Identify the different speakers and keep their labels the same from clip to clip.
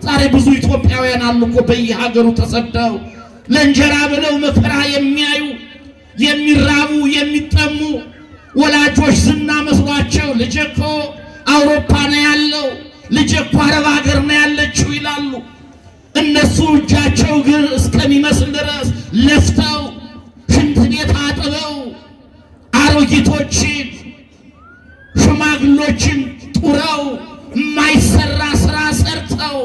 Speaker 1: ዛሬ ብዙ ኢትዮጵያውያን አሉ እኮ በየሀገሩ ተሰደው ለእንጀራ ብለው መከራ የሚያዩ የሚራቡ የሚጠሙ ወላጆች ዝና መስሏቸው ልጄ እኮ አውሮፓ ነው ያለው፣ ልጄ እኮ አረብ ሀገር ነው ያለችው ይላሉ። እነሱ እጃቸው ግን እስከሚመስል ድረስ ለፍተው ሽንት ቤት አጥበው አሮጊቶችን ሽማግሎችን ጡረው የማይሰራ ስራ ሰርተው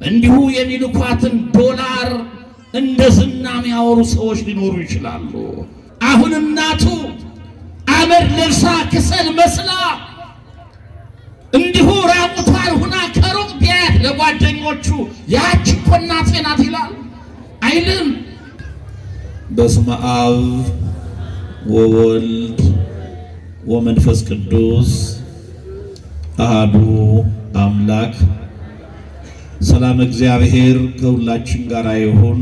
Speaker 1: እንዲሁ የሚልኳትን ዶላር እንደ ዝና የሚያወሩ ሰዎች ሊኖሩ ይችላሉ። አሁን እናቱ አመድ ለብሳ ክሰል መስላ እንዲሁ ራቁቷን ሁና ከሩቅ ቢያት ለጓደኞቹ ያቺ እኮ እናቴ ናት ይላል አይልም።
Speaker 2: በስመ አብ ወወልድ ወመንፈስ ቅዱስ አሐዱ አምላክ። ሰላም እግዚአብሔር ከሁላችን ጋር ይሁን።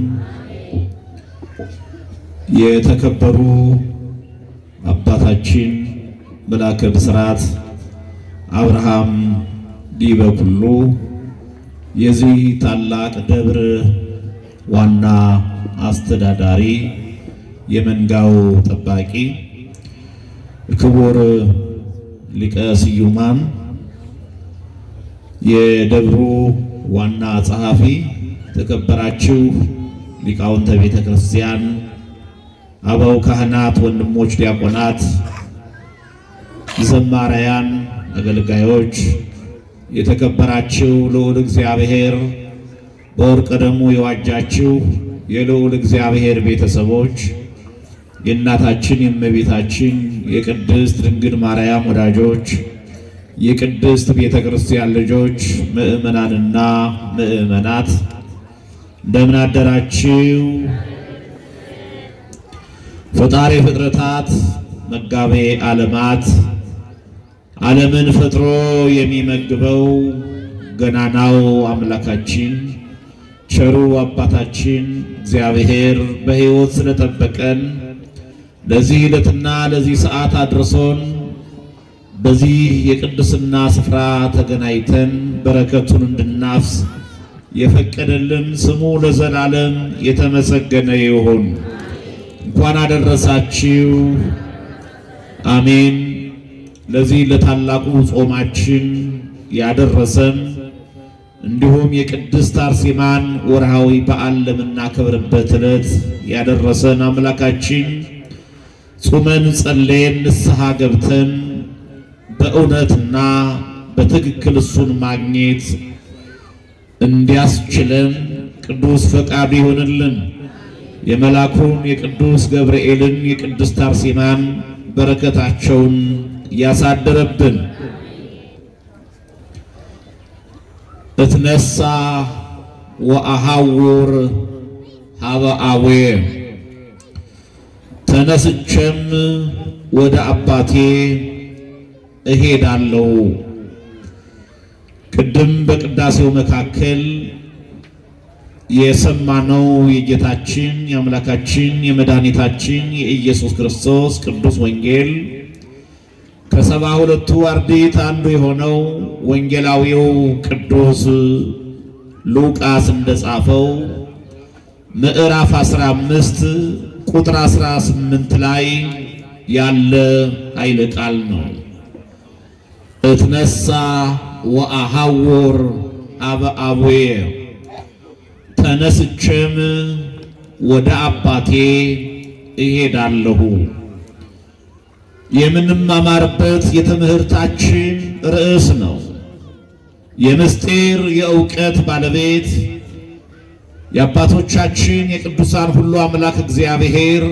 Speaker 2: የተከበሩ አባታችን መላከ ብስራት አብርሃም ዲበኩሉ የዚህ ታላቅ ደብር ዋና አስተዳዳሪ፣ የመንጋው ጠባቂ፣ ክቡር ሊቀ ስዩማን፣ የደብሩ ዋና ጸሐፊ፣ ተከበራችሁ ሊቃውንተ ቤተ ክርስቲያን፣ አበው ካህናት፣ ወንድሞች ዲያቆናት፣ ዘማሪያን፣ አገልጋዮች፣ የተከበራችሁ ልዑል እግዚአብሔር በወርቀ ደሙ የዋጃችሁ የልዑል እግዚአብሔር ቤተሰቦች፣ የእናታችን የእመቤታችን የቅድስት ድንግል ማርያም ወዳጆች፣ የቅድስት ቤተ ክርስቲያን ልጆች፣ ምእመናንና ምእመናት እንደምን አደራችሁ? ፈጣሪ ፍጥረታት መጋቤ ዓለማት ዓለምን ፈጥሮ የሚመግበው ገናናው አምላካችን ቸሩ አባታችን እግዚአብሔር በሕይወት ስለጠበቀን ለዚህ ዕለትና ለዚህ ሰዓት አድርሶን በዚህ የቅድስና ስፍራ ተገናኝተን በረከቱን እንድናፍስ የፈቀደልን ስሙ ለዘላለም የተመሰገነ ይሁን። እንኳን አደረሳችሁ። አሜን። ለዚህ ለታላቁ ጾማችን ያደረሰን እንዲሁም የቅድስት አርሴማን ወርሃዊ በዓል ለምናከብርበት ዕለት ያደረሰን አምላካችን ጾመን ጸልየን ንስሐ ገብተን በእውነትና በትክክል እሱን ማግኘት እንዲያስችለን ቅዱስ ፈቃዱ ይሆንልን። የመላኩን የቅዱስ ገብርኤልን የቅድስት አርሴማን በረከታቸውን ያሳደረብን። እትነሳ ወአሐውር ሀበ አቡየ፣ ተነስቼም ወደ አባቴ እሄዳለሁ። ቅድም በቅዳሴው መካከል የሰማነው የጌታችን የአምላካችን የመድኃኒታችን የኢየሱስ ክርስቶስ ቅዱስ ወንጌል ከ72ቱ አርድእት አንዱ የሆነው ወንጌላዊው ቅዱስ ሉቃስ እንደጻፈው ምዕራፍ 15 ቁጥር 18 ላይ ያለ ኃይለ ቃል ነው። እትነሳ ወአሐውር ሀበ አቡየ፣ ተነስቼም ወደ አባቴ እሄዳለሁ። የምንማማርበት የትምህርታችን ርዕስ ነው። የምስጢር የእውቀት ባለቤት የአባቶቻችን የቅዱሳን ሁሉ አምላክ እግዚአብሔር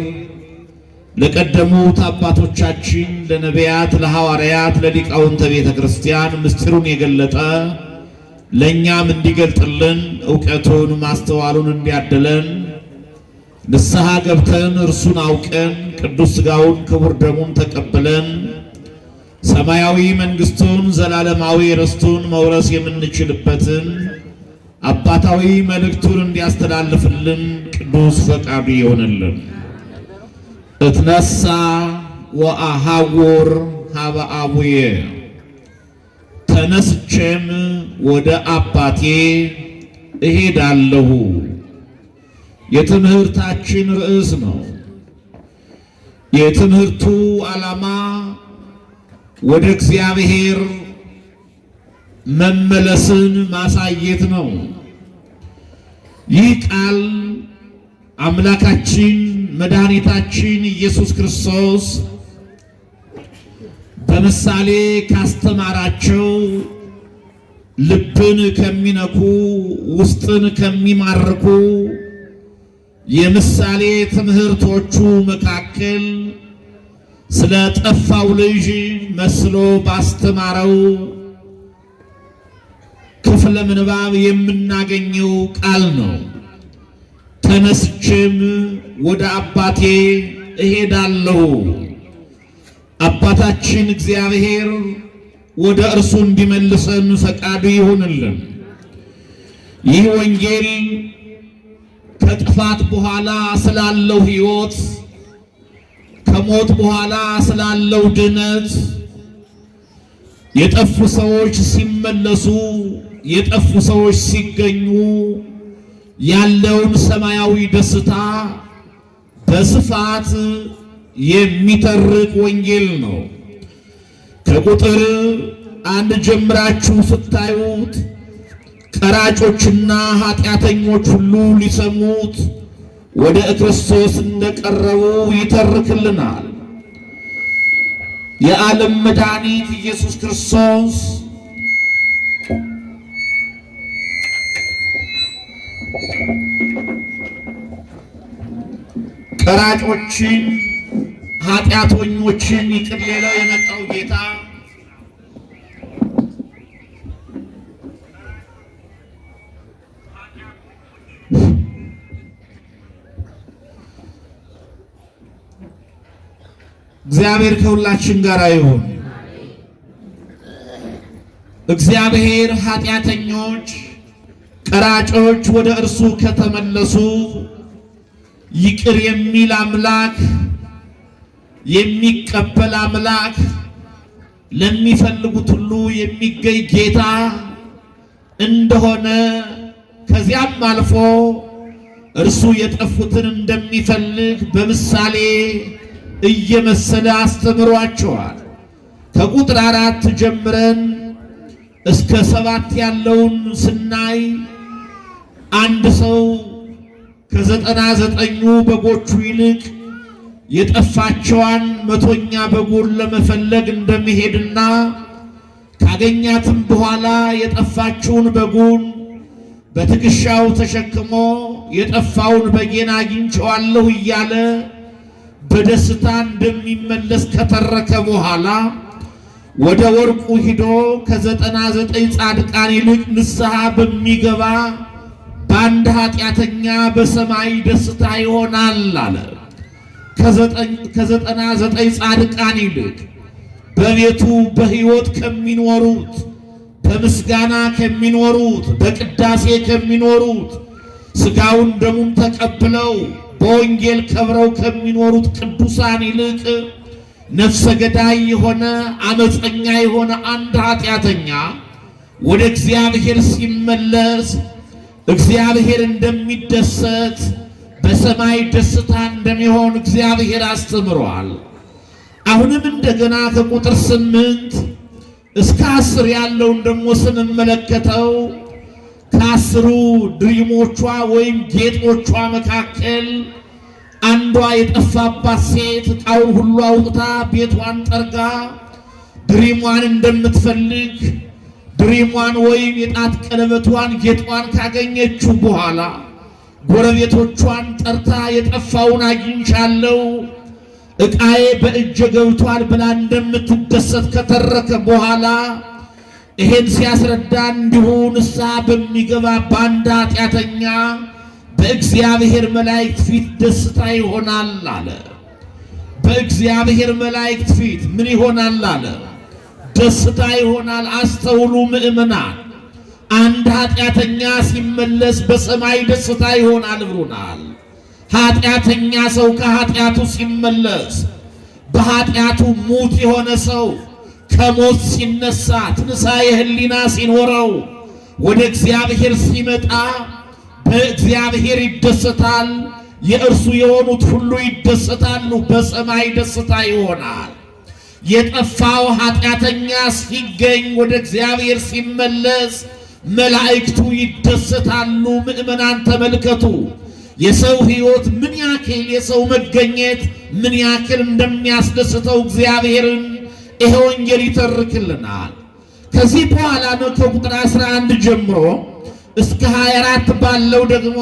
Speaker 2: ለቀደሙት አባቶቻችን ለነቢያት፣ ለሐዋርያት፣ ለሊቃውንተ ቤተ ክርስቲያን ምስጢሩን የገለጠ ለእኛም እንዲገልጥልን እውቀቱን ማስተዋሉን እንዲያድለን ንስሐ ገብተን እርሱን አውቀን ቅዱስ ሥጋውን ክቡር ደሙን ተቀብለን ሰማያዊ መንግሥቱን ዘላለማዊ ርስቱን መውረስ የምንችልበትን አባታዊ መልእክቱን እንዲያስተላልፍልን ቅዱስ ፈቃዱ ይሆንልን። እትነሳ ወአሐውር ሀበ አቡየ፣ ተነስቼም ወደ አባቴ እሄዳለሁ የትምህርታችን ርዕስ ነው። የትምህርቱ ዓላማ ወደ እግዚአብሔር መመለስን ማሳየት ነው። ይህ ቃል አምላካችን መድኃኒታችን ኢየሱስ ክርስቶስ በምሳሌ ካስተማራቸው ልብን ከሚነኩ ውስጥን ከሚማርኩ የምሳሌ ትምህርቶቹ መካከል ስለ ጠፋው ልጅ መስሎ ባስተማረው ክፍለ ምንባብ የምናገኘው ቃል ነው። ተነስቼም ወደ አባቴ እሄዳለሁ። አባታችን እግዚአብሔር ወደ እርሱ እንዲመልሰን ፈቃዱ ይሁንልን። ይህ ወንጌል ከጥፋት በኋላ ስላለው ሕይወት፣ ከሞት በኋላ ስላለው ድነት፣ የጠፉ ሰዎች ሲመለሱ፣ የጠፉ ሰዎች ሲገኙ ያለውን ሰማያዊ ደስታ በስፋት የሚተርክ ወንጌል ነው። ከቁጥር 1 ጀምራችሁ ስታዩት ቀራጮችና ኃጢአተኞች ሁሉ ሊሰሙት ወደ ክርስቶስ እንደቀረቡ ይተርክልናል። የዓለም መድኃኒት ኢየሱስ ክርስቶስ ቀራጮችን ኃጢአተኞችን ይቅር ሊለው የመጣው ጌታ እግዚአብሔር ከሁላችን ጋር ይሁን። እግዚአብሔር ኃጢአተኞች ቀራጮች ወደ እርሱ ከተመለሱ ይቅር የሚል አምላክ፣ የሚቀበል አምላክ፣ ለሚፈልጉት ሁሉ የሚገኝ ጌታ እንደሆነ ከዚያም አልፎ እርሱ የጠፉትን እንደሚፈልግ በምሳሌ እየመሰለ አስተምሯቸዋል። ከቁጥር 4 ጀምረን እስከ 7 ያለውን ስናይ አንድ ሰው ከ99 በጎቹ ይልቅ የጠፋቸዋን 100ኛ በጉን ለመፈለግ እንደሚሄድና ካገኛትም በኋላ የጠፋችውን በጉን በትከሻው ተሸክሞ የጠፋውን በጌን አግኝቼዋለሁ እያለ በደስታ እንደሚመለስ ከተረከ በኋላ ወደ ወርቁ ሂዶ ከ99 ጻድቃን ይልቅ ንስሐ በሚገባ በአንድ ኃጢአተኛ በሰማይ ደስታ ይሆናል አለ። ከ99 ጻድቃን ይልቅ በቤቱ በሕይወት ከሚኖሩት፣ በምስጋና ከሚኖሩት፣ በቅዳሴ ከሚኖሩት፣ ሥጋውን ደሙን ተቀብለው በወንጌል ከብረው ከሚኖሩት ቅዱሳን ይልቅ ነፍሰ ገዳይ የሆነ አመፀኛ የሆነ አንድ ኃጢአተኛ ወደ እግዚአብሔር ሲመለስ እግዚአብሔር እንደሚደሰት በሰማይ ደስታ እንደሚሆን እግዚአብሔር አስተምሯል። አሁንም እንደገና ከቁጥር 8 እስከ 10 ያለውን ደግሞ ስንመለከተው ከ10 ድሪሞቿ ወይም ጌጦቿ መካከል አንዷ የጠፋባት ሴት ዕቃውን ሁሉ አውጥታ ቤቷን ጠርጋ ድሪሟን እንደምትፈልግ ድሪሟን ወይም የጣት ቀለበቷን ጌጧን ካገኘችው በኋላ ጎረቤቶቿን ጠርታ የጠፋውን አግኝቻለሁ፣ ዕቃዬ በእጄ ገብቷል ብላ እንደምትደሰት ከተረከ በኋላ ይሄን ሲያስረዳ እንዲሁ ንስሐ በሚገባ በአንድ ኃጢአተኛ በእግዚአብሔር መላእክት ፊት ደስታ ይሆናል አለ። በእግዚአብሔር መላእክት ፊት ምን ይሆናል አለ? ደስታ ይሆናል። አስተውሉ ምእመናን፣ አንድ ኃጢአተኛ ሲመለስ በሰማይ ደስታ ይሆናል ብሎናል። ኃጢአተኛ ሰው ከኃጢአቱ ሲመለስ፣ በኃጢአቱ ሙት የሆነ ሰው ከሞት ሲነሳ ትንሣኤ ሕሊና ሲኖረው ወደ እግዚአብሔር ሲመጣ በእግዚአብሔር ይደሰታል። የእርሱ የሆኑት ሁሉ ይደሰታሉ። በሰማይ ደስታ ይሆናል። የጠፋው ኃጢአተኛ ሲገኝ ወደ እግዚአብሔር ሲመለስ መላእክቱ ይደሰታሉ። ምእመናን ተመልከቱ፣ የሰው ሕይወት ምን ያክል የሰው መገኘት ምን ያክል እንደሚያስደስተው እግዚአብሔርን ይሄ ወንጌል ይተርክልናል። ከዚህ በኋላ ነው ከቁጥር 11 ጀምሮ እስከ 24 ባለው ደግሞ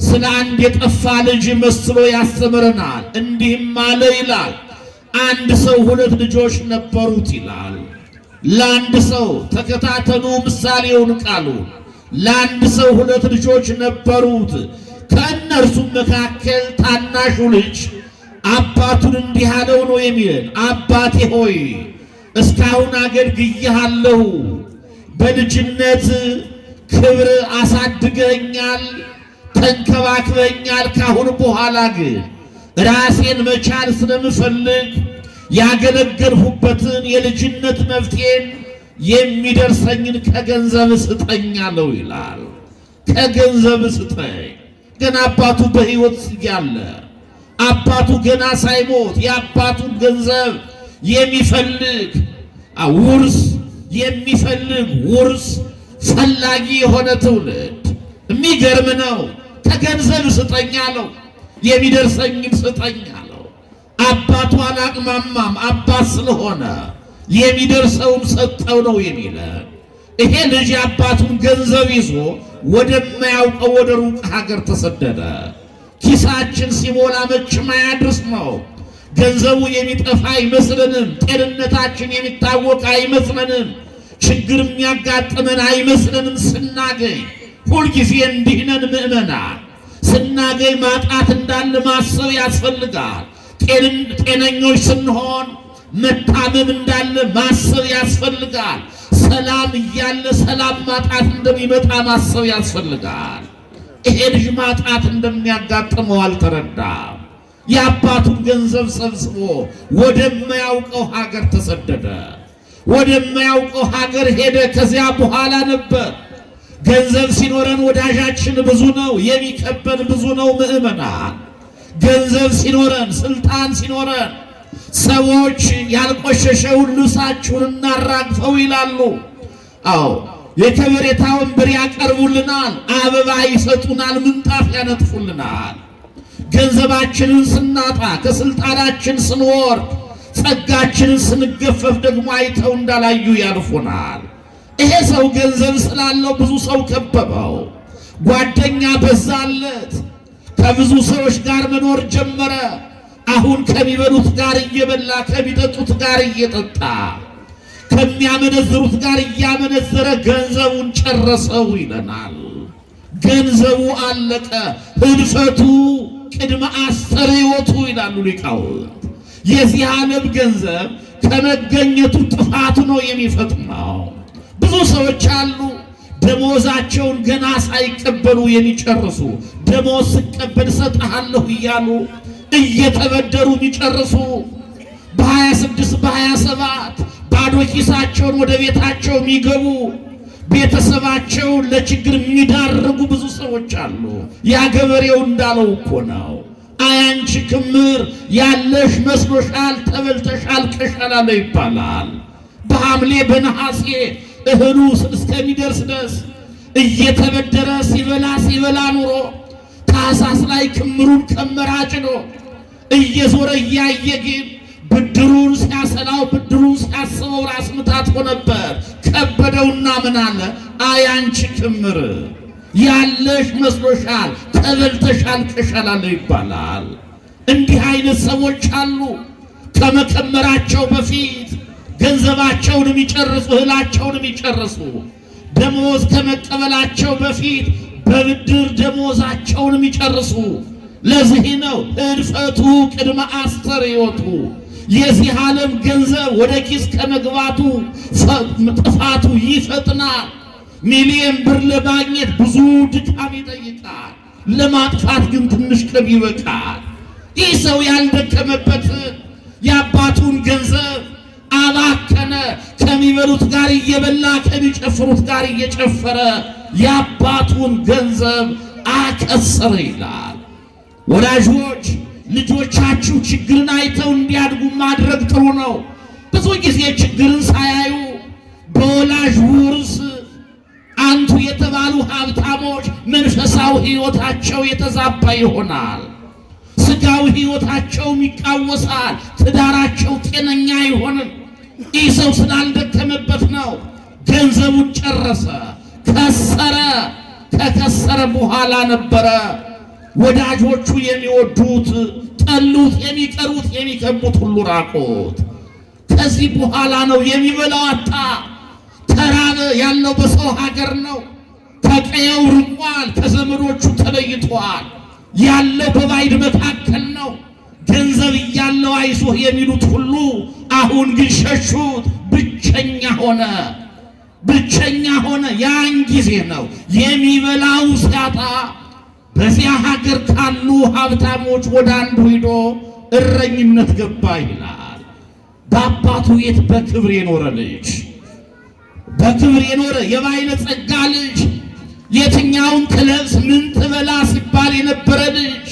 Speaker 2: ስለ አንድ የጠፋ ልጅ መስሎ ያስተምረናል። እንዲህም አለ ይላል፣ አንድ ሰው ሁለት ልጆች ነበሩት ይላል። ለአንድ ሰው ተከታተሉ ምሳሌውን ቃሉ። ለአንድ ሰው ሁለት ልጆች ነበሩት። ከእነርሱም መካከል ታናሹ ልጅ አባቱን እንዲህ አለው ነው የሚለን፣ አባቴ ሆይ እስካሁን አገልግዬሃለሁ፣ በልጅነት ክብር አሳድገኛል፣ ተንከባክበኛል። ካሁን በኋላ ግን ራሴን መቻል ስለምፈልግ ያገለገልሁበትን የልጅነት መብቴን የሚደርሰኝን ከገንዘብ ስጠኝ አለው ይላል። ከገንዘብ ስጠኝ። ገና አባቱ በሕይወት እያለ አባቱ ገና ሳይሞት የአባቱን ገንዘብ የሚፈልግ ውርስ ፈላጊ የሆነ ትውልድ የሚገርም ነው። ከገንዘብ ስጠኝ አለው፣ የሚደርሰኝን ስጠኝ አለው። አባቱ አላቅማማም። አባት ስለሆነ የሚደርሰውን ሰጠው ነው የሚለን። ይሄ ልጅ አባቱን ገንዘብ ይዞ ወደማያውቀው ወደ ሩቅ ሀገር ተሰደደ። ኪሳችን ሲሞላ መቼም አያድርስ ነው። ገንዘቡ የሚጠፋ አይመስለንም። ጤንነታችን የሚታወቅ አይመስለንም። ችግር የሚያጋጥመን አይመስለንም። ስናገኝ ሁልጊዜ እንዲህ ነን ምእመናን። ስናገኝ ማጣት እንዳለ ማሰብ ያስፈልጋል። ጤነኞች ስንሆን መታመም እንዳለ ማሰብ ያስፈልጋል። ሰላም እያለ ሰላም ማጣት እንደሚመጣ ማሰብ ያስፈልጋል። ይሄ ልጅ ማጣት እንደሚያጋጥመው አልተረዳም። የአባቱን ገንዘብ ሰብስቦ ወደማያውቀው ሀገር ተሰደደ። ወደማያውቀው ሀገር ሄደ። ከዚያ በኋላ ነበር ገንዘብ ሲኖረን ወዳጃችን ብዙ ነው፣ የሚከበን ብዙ ነው ምእመናን። ገንዘብ ሲኖረን፣ ስልጣን ሲኖረን ሰዎች ያልቆሸሸውን ልብሳችሁን እናራግፈው ይላሉ። አዎ የከበሬታ ወንበር ያቀርቡልናል፣ አበባ ይሰጡናል፣ ምንጣፍ ያነጥፉልናል። ገንዘባችንን ስናጣ፣ ከስልጣናችን ስንወርድ፣ ጸጋችንን ስንገፈፍ ደግሞ አይተው እንዳላዩ ያልፉናል። ይሄ ሰው ገንዘብ ስላለው ብዙ ሰው ከበበው፣ ጓደኛ በዛለት፣ ከብዙ ሰዎች ጋር መኖር ጀመረ። አሁን ከሚበሉት ጋር እየበላ ከሚጠጡት ጋር እየጠጣ ከሚያመነዝሩት ጋር እያመነዘረ ገንዘቡን ጨረሰው ይለናል። ገንዘቡ አለቀ። ህልፈቱ ቅድመ አስተርእዮቱ ይላሉ ሊቃውንት። የዚህ ዓለም ገንዘብ ከመገኘቱ ጥፋቱ ነው የሚፈጥነው። ብዙ ሰዎች አሉ ደሞዛቸውን ገና ሳይቀበሉ የሚጨርሱ፣ ደሞዝ ስቀበል እሰጥሃለሁ እያሉ እየተበደሩ የሚጨርሱ፣ በ26 በ27 ባዶ ኪሳቸውን ወደ ቤታቸው የሚገቡ፣ ቤተሰባቸውን ለችግር የሚዳርጉ ብዙ ሰዎች አሉ። ያ ገበሬው እንዳለው እኮ ነው። አያንቺ ክምር ያለሽ መስሎሻል፣ ተበልተሻል፣ ከሻላለ ይባላል። በሐምሌ በነሐሴ እህሉ እስከሚደርስ ድረስ እየተበደረ ሲበላ ኑሮ ታኅሳስ ላይ ክምሩን ከመራጭ ነው እየዞረ እያየ ግን ብድሩን ሲያሰላው ብድሩን ሲያስበው ራስ ምታት ሆነበት። ከበደውና ምን አለ? አያንቺ ክምር ያለሽ መስሎሻል፣ ተበልተሻል፣ ከሻላለ ይባላል። እንዲህ አይነት ሰዎች አሉ። ከመከመራቸው በፊት ገንዘባቸውን የሚጨርሱ፣ እህላቸውን የሚጨርሱ፣ ደሞዝ ከመቀበላቸው በፊት በብድር ደሞዛቸውን የሚጨርሱ። ለዚህ ነው ህልፈቱ ቅድመ አስተርእዮቱ። የዚህ ዓለም ገንዘብ ወደ ኪስ ከመግባቱ ጥፋቱ ይፈጥናል። ሚሊየን ብር ለማግኘት ብዙ ድካም ይጠይቃል። ለማጥፋት ግን ትንሽ ቀን ይበቃል። ይህ ሰው ያልደከመበትን የአባቱን ገንዘብ አባከነ። ከሚበሉት ጋር እየበላ ከሚጨፍሩት ጋር እየጨፈረ የአባቱን ገንዘብ አከሰረ ይላል። ወላጆች ልጆቻችሁ ችግርን አይተው እንዲያድጉ ማድረግ ጥሩ ነው። ብዙ ጊዜ ችግርን ሳያዩ በወላጅ ውርስ አንቱ የተባሉ ሀብታሞች መንፈሳዊ ሕይወታቸው የተዛባ ይሆናል። ስጋዊ ሕይወታቸውም ይቃወሳል። ትዳራቸው ጤነኛ አይሆንም። ይህ ሰው ስላልደከመበት ነው። ገንዘቡን ጨረሰ፣ ከሰረ። ከከሰረ በኋላ ነበረ ወዳጆቹ የሚወዱት ጠሉት፣ የሚቀሩት የሚከቡት ሁሉ ራቁት። ከዚህ በኋላ ነው የሚበላው አጣ፣ ተራበ። ያለው በሰው ሀገር ነው። ከቀየው ርቋል፣ ከዘመዶቹ ተለይቷል። ያለው በባዕድ መካከል ነው። ገንዘብ እያለው አይዞህ የሚሉት ሁሉ አሁን ግን ሸሹት። ብቸኛ ሆነ፣ ብቸኛ ሆነ። ያን ጊዜ ነው የሚበላው ሲያጣ በዚያ ሀገር ካሉ ሀብታሞች ወደ አንዱ ሂዶ እረኝነት ገባ ይላል። በአባቱ ቤት በክብር የኖረ ልጅ፣ በክብር የኖረ የባለጸጋ ልጅ፣ የትኛውን ትለብስ ምን ትበላ ሲባል የነበረ ልጅ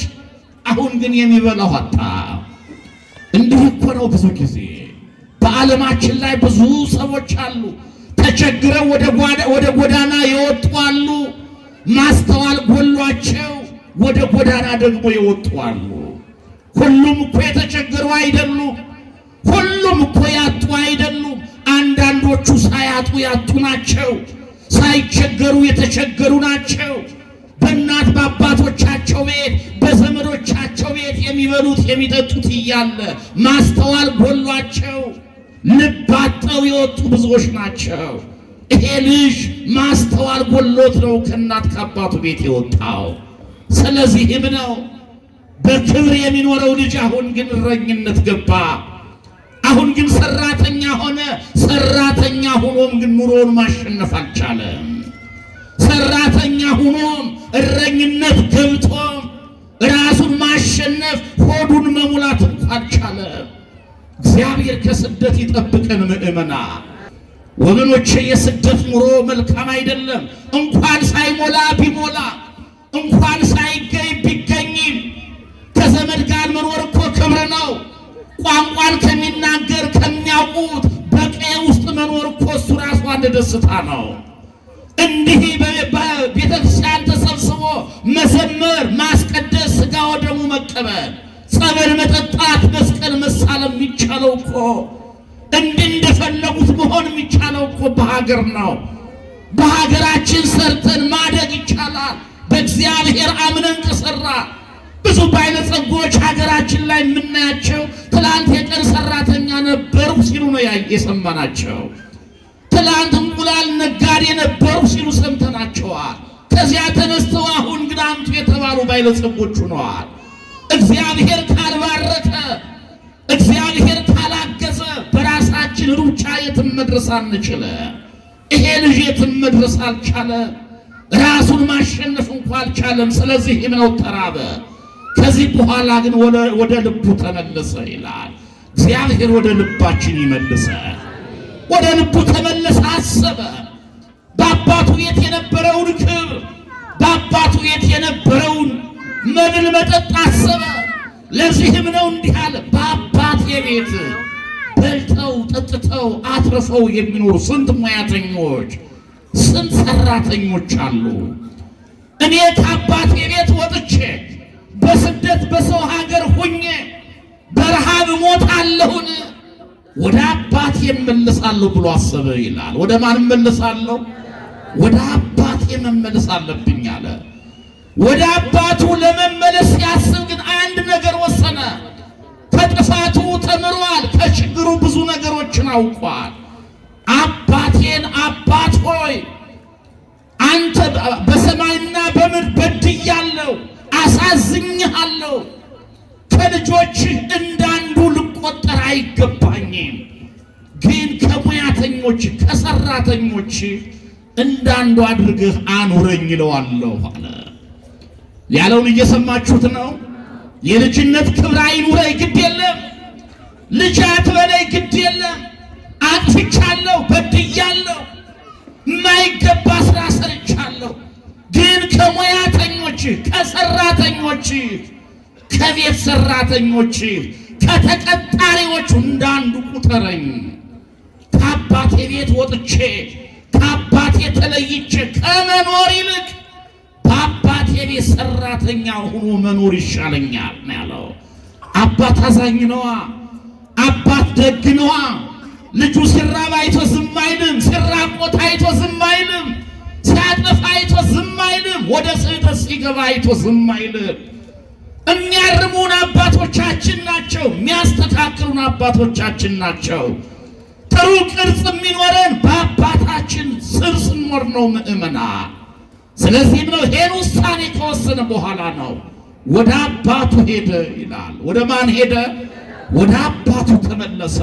Speaker 2: አሁን ግን የሚበላው አጣ። እንዲህ እኮ ነው ብዙ ጊዜ በዓለማችን ላይ ብዙ ሰዎች አሉ። ተቸግረው ወደ ጎዳና የወጡ አሉ። ማስተዋል ጎሏቸው ወደ ጎዳና ደግሞ የወጡ አሉ። ሁሉም እኮ የተቸገሩ አይደሉም። ሁሉም እኮ ያጡ አይደሉም። አንዳንዶቹ ሳያጡ ያጡ ናቸው። ሳይቸገሩ የተቸገሩ ናቸው። በእናት በአባቶቻቸው ቤት በዘመዶቻቸው ቤት የሚበሉት የሚጠጡት እያለ ማስተዋል ጎሏቸው ልብ አጥተው የወጡ ብዙዎች ናቸው። ይሄ ልጅ ማስተዋል ጎሎት ነው ከእናት ከአባቱ ቤት የወጣው። ስለዚህም ነው በክብር የሚኖረው ልጅ አሁን ግን እረኝነት ገባ። አሁን ግን ሰራተኛ ሆነ። ሰራተኛ ሆኖም ግን ኑሮውን ማሸነፍ አልቻለም። ሰራተኛ ሆኖም እረኝነት ገብቶም ራሱን ማሸነፍ ሆዱን መሙላት አልቻለም። እግዚአብሔር ከስደት ይጠብቀን ምእመና ወገኖቼ። የስደት ኑሮ መልካም አይደለም። እንኳን ሳይሞላ ቢሞላ፣ እንኳን ሳይገኝ ቢገኝም ከዘመድ ጋር መኖር እኮ ክብር ነው። ቋንቋን ከሚናገር ከሚያውቁት በቀዬ ውስጥ መኖር እኮ እሱ ራሱ አንድ ደስታ ነው። እንዲህ በቤተክርስቲያን ተሰብስቦ መዘመር፣ ማስቀደስ፣ ሥጋ ወደሙ መቀበል፣ ጸበል መጠጣት፣ መስቀል መሳለም የሚቻለው እኮ እንደፈለጉት መሆን የሚቻለው እኮ በሀገር ነው። በሀገራችን ሰርተን ማደግ ይቻላል። በእግዚአብሔር አምነን ከሰራ ብዙ ባለጸጎች ሀገራችን ላይ የምናያቸው ትላንት የቀን ሰራተኛ ነበሩ ሲሉ ነው የሰማናቸው። ትላንት እንቁላል ነጋዴ ነበሩ ሲሉ ሰምተናቸዋል። ከዚያ ተነስተው አሁን ግን አንቱ የተባሉ ባለጸጎች ሆነዋል። እግዚአብሔር ካልባረከ፣ እግዚአብሔር ካላገዘ በራሳችን ሩጫ የትም መድረስ አንችለ። ይሄ ልጅ የትም መድረስ አልቻለ። ራሱን ማሸነፍ እንኳ አልቻለም። ስለዚህ ነው ተራበ። ከዚህ በኋላ ግን ወደ ልቡ ተመለሰ ይላል። እግዚአብሔር ወደ ልባችን ይመልሰ። ወደ ልቡ ተመለሰ፣ አሰበ። በአባቱ ቤት የነበረውን ክብር፣ በአባቱ ቤት የነበረውን መብል መጠጥ አሰበ። ለዚህም ነው እንዲህ አለ፣ በአባቴ ቤት በልተው ጠጥተው አትርፈው የሚኖሩ ስንት ሙያተኞች፣ ስንት ሰራተኞች አሉ። እኔ ከአባቴ ቤት ወጥቼ በስደት በሰው ሀገር ሁኜ በረሃብ ሞታለሁን? ወደ አባቴ እመለሳለሁ ብሎ አሰበ ይላል። ወደ ማን እመለሳለሁ? ወደ አባቴ መመለስ አለብኝ አለ። ወደ አባቱ ለመመለስ ሲያስብ ግን አንድ ነገር ወሰነ። ከጥፋቱ ተምሯል። ከችግሩ ብዙ ነገሮችን አውቋል። አባቴን አባት ሆይ አንተ በሰማይና በምድር በድያለሁ፣ አሳዝኜሃለሁ። ከልጆችህ እንዳንዱ ልቆጠር አይገባኝም። ግን ከሙያተኞች ከሰራተኞች እንዳንዱ አድርገህ አኑረኝ ይለዋለሁ አለ። ያለውን እየሰማችሁት ነው። የልጅነት ክብር አይኑረኝ ግድ የለም። ልጅ አትበለኝ ግድ የለም። አጥፍቻለሁ፣ በድያለሁ፣ የማይገባ ስራ ሰርቻለሁ። ግን ከሙያተኞች፣ ከሰራተኞች፣ ከቤት ሰራተኞች፣ ከተቀጣሪዎቹ እንዳንዱ ቁጠረኝ። ከአባቴ ቤት ወጥቼ ከአባቴ ተለይቼ ከመኖር ይልቅ በአባቴ ቤት ሰራተኛ ሆኖ መኖር ይሻለኛል ነው ያለው። አባት አዛኝ ነዋ። አባት ደግ ነዋ። ልጁ ሲራብ አይቶ ዝም አይልም። ሲራቆት አይቶ ዝም አይልም። ሲያጠፋ አይቶ ዝም አይልም። ወደ ስህተት ሲገባ አይቶ ዝም አይልም። የሚያርሙን አባቶቻችን ናቸው። የሚያስተካክሉን አባቶቻችን ናቸው። ጥሩ ቅርጽ የሚኖረን በአባታችን ስር ስንኖር ነው ምእመና። ስለዚህም ነው ይሄን ውሳኔ ከወሰነ በኋላ ነው ወደ አባቱ ሄደ ይላል። ወደ ማን ሄደ? ወደ አባቱ ተመለሰ።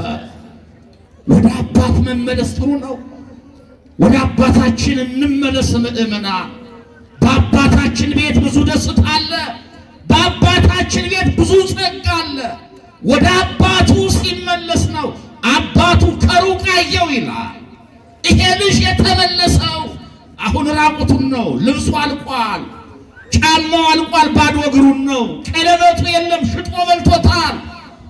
Speaker 2: ወደ አባት መመለስ ጥሩ ነው። ወደ አባታችን እንመለስ ምእመና። በአባታችን ቤት ብዙ ደስታ አለ። በአባታችን ቤት ብዙ ጸጋ አለ። ወደ አባቱ ሲመለስ ነው አባቱ ከሩቅ አየው ይላል። ይሄ ልጅ የተመለሰው አሁን ራቁቱን ነው። ልብሱ አልቋል፣ ጫማው አልቋል፣ ባዶ እግሩን ነው። ቀለበቱ የለም፣ ሽጦ በልቶታል።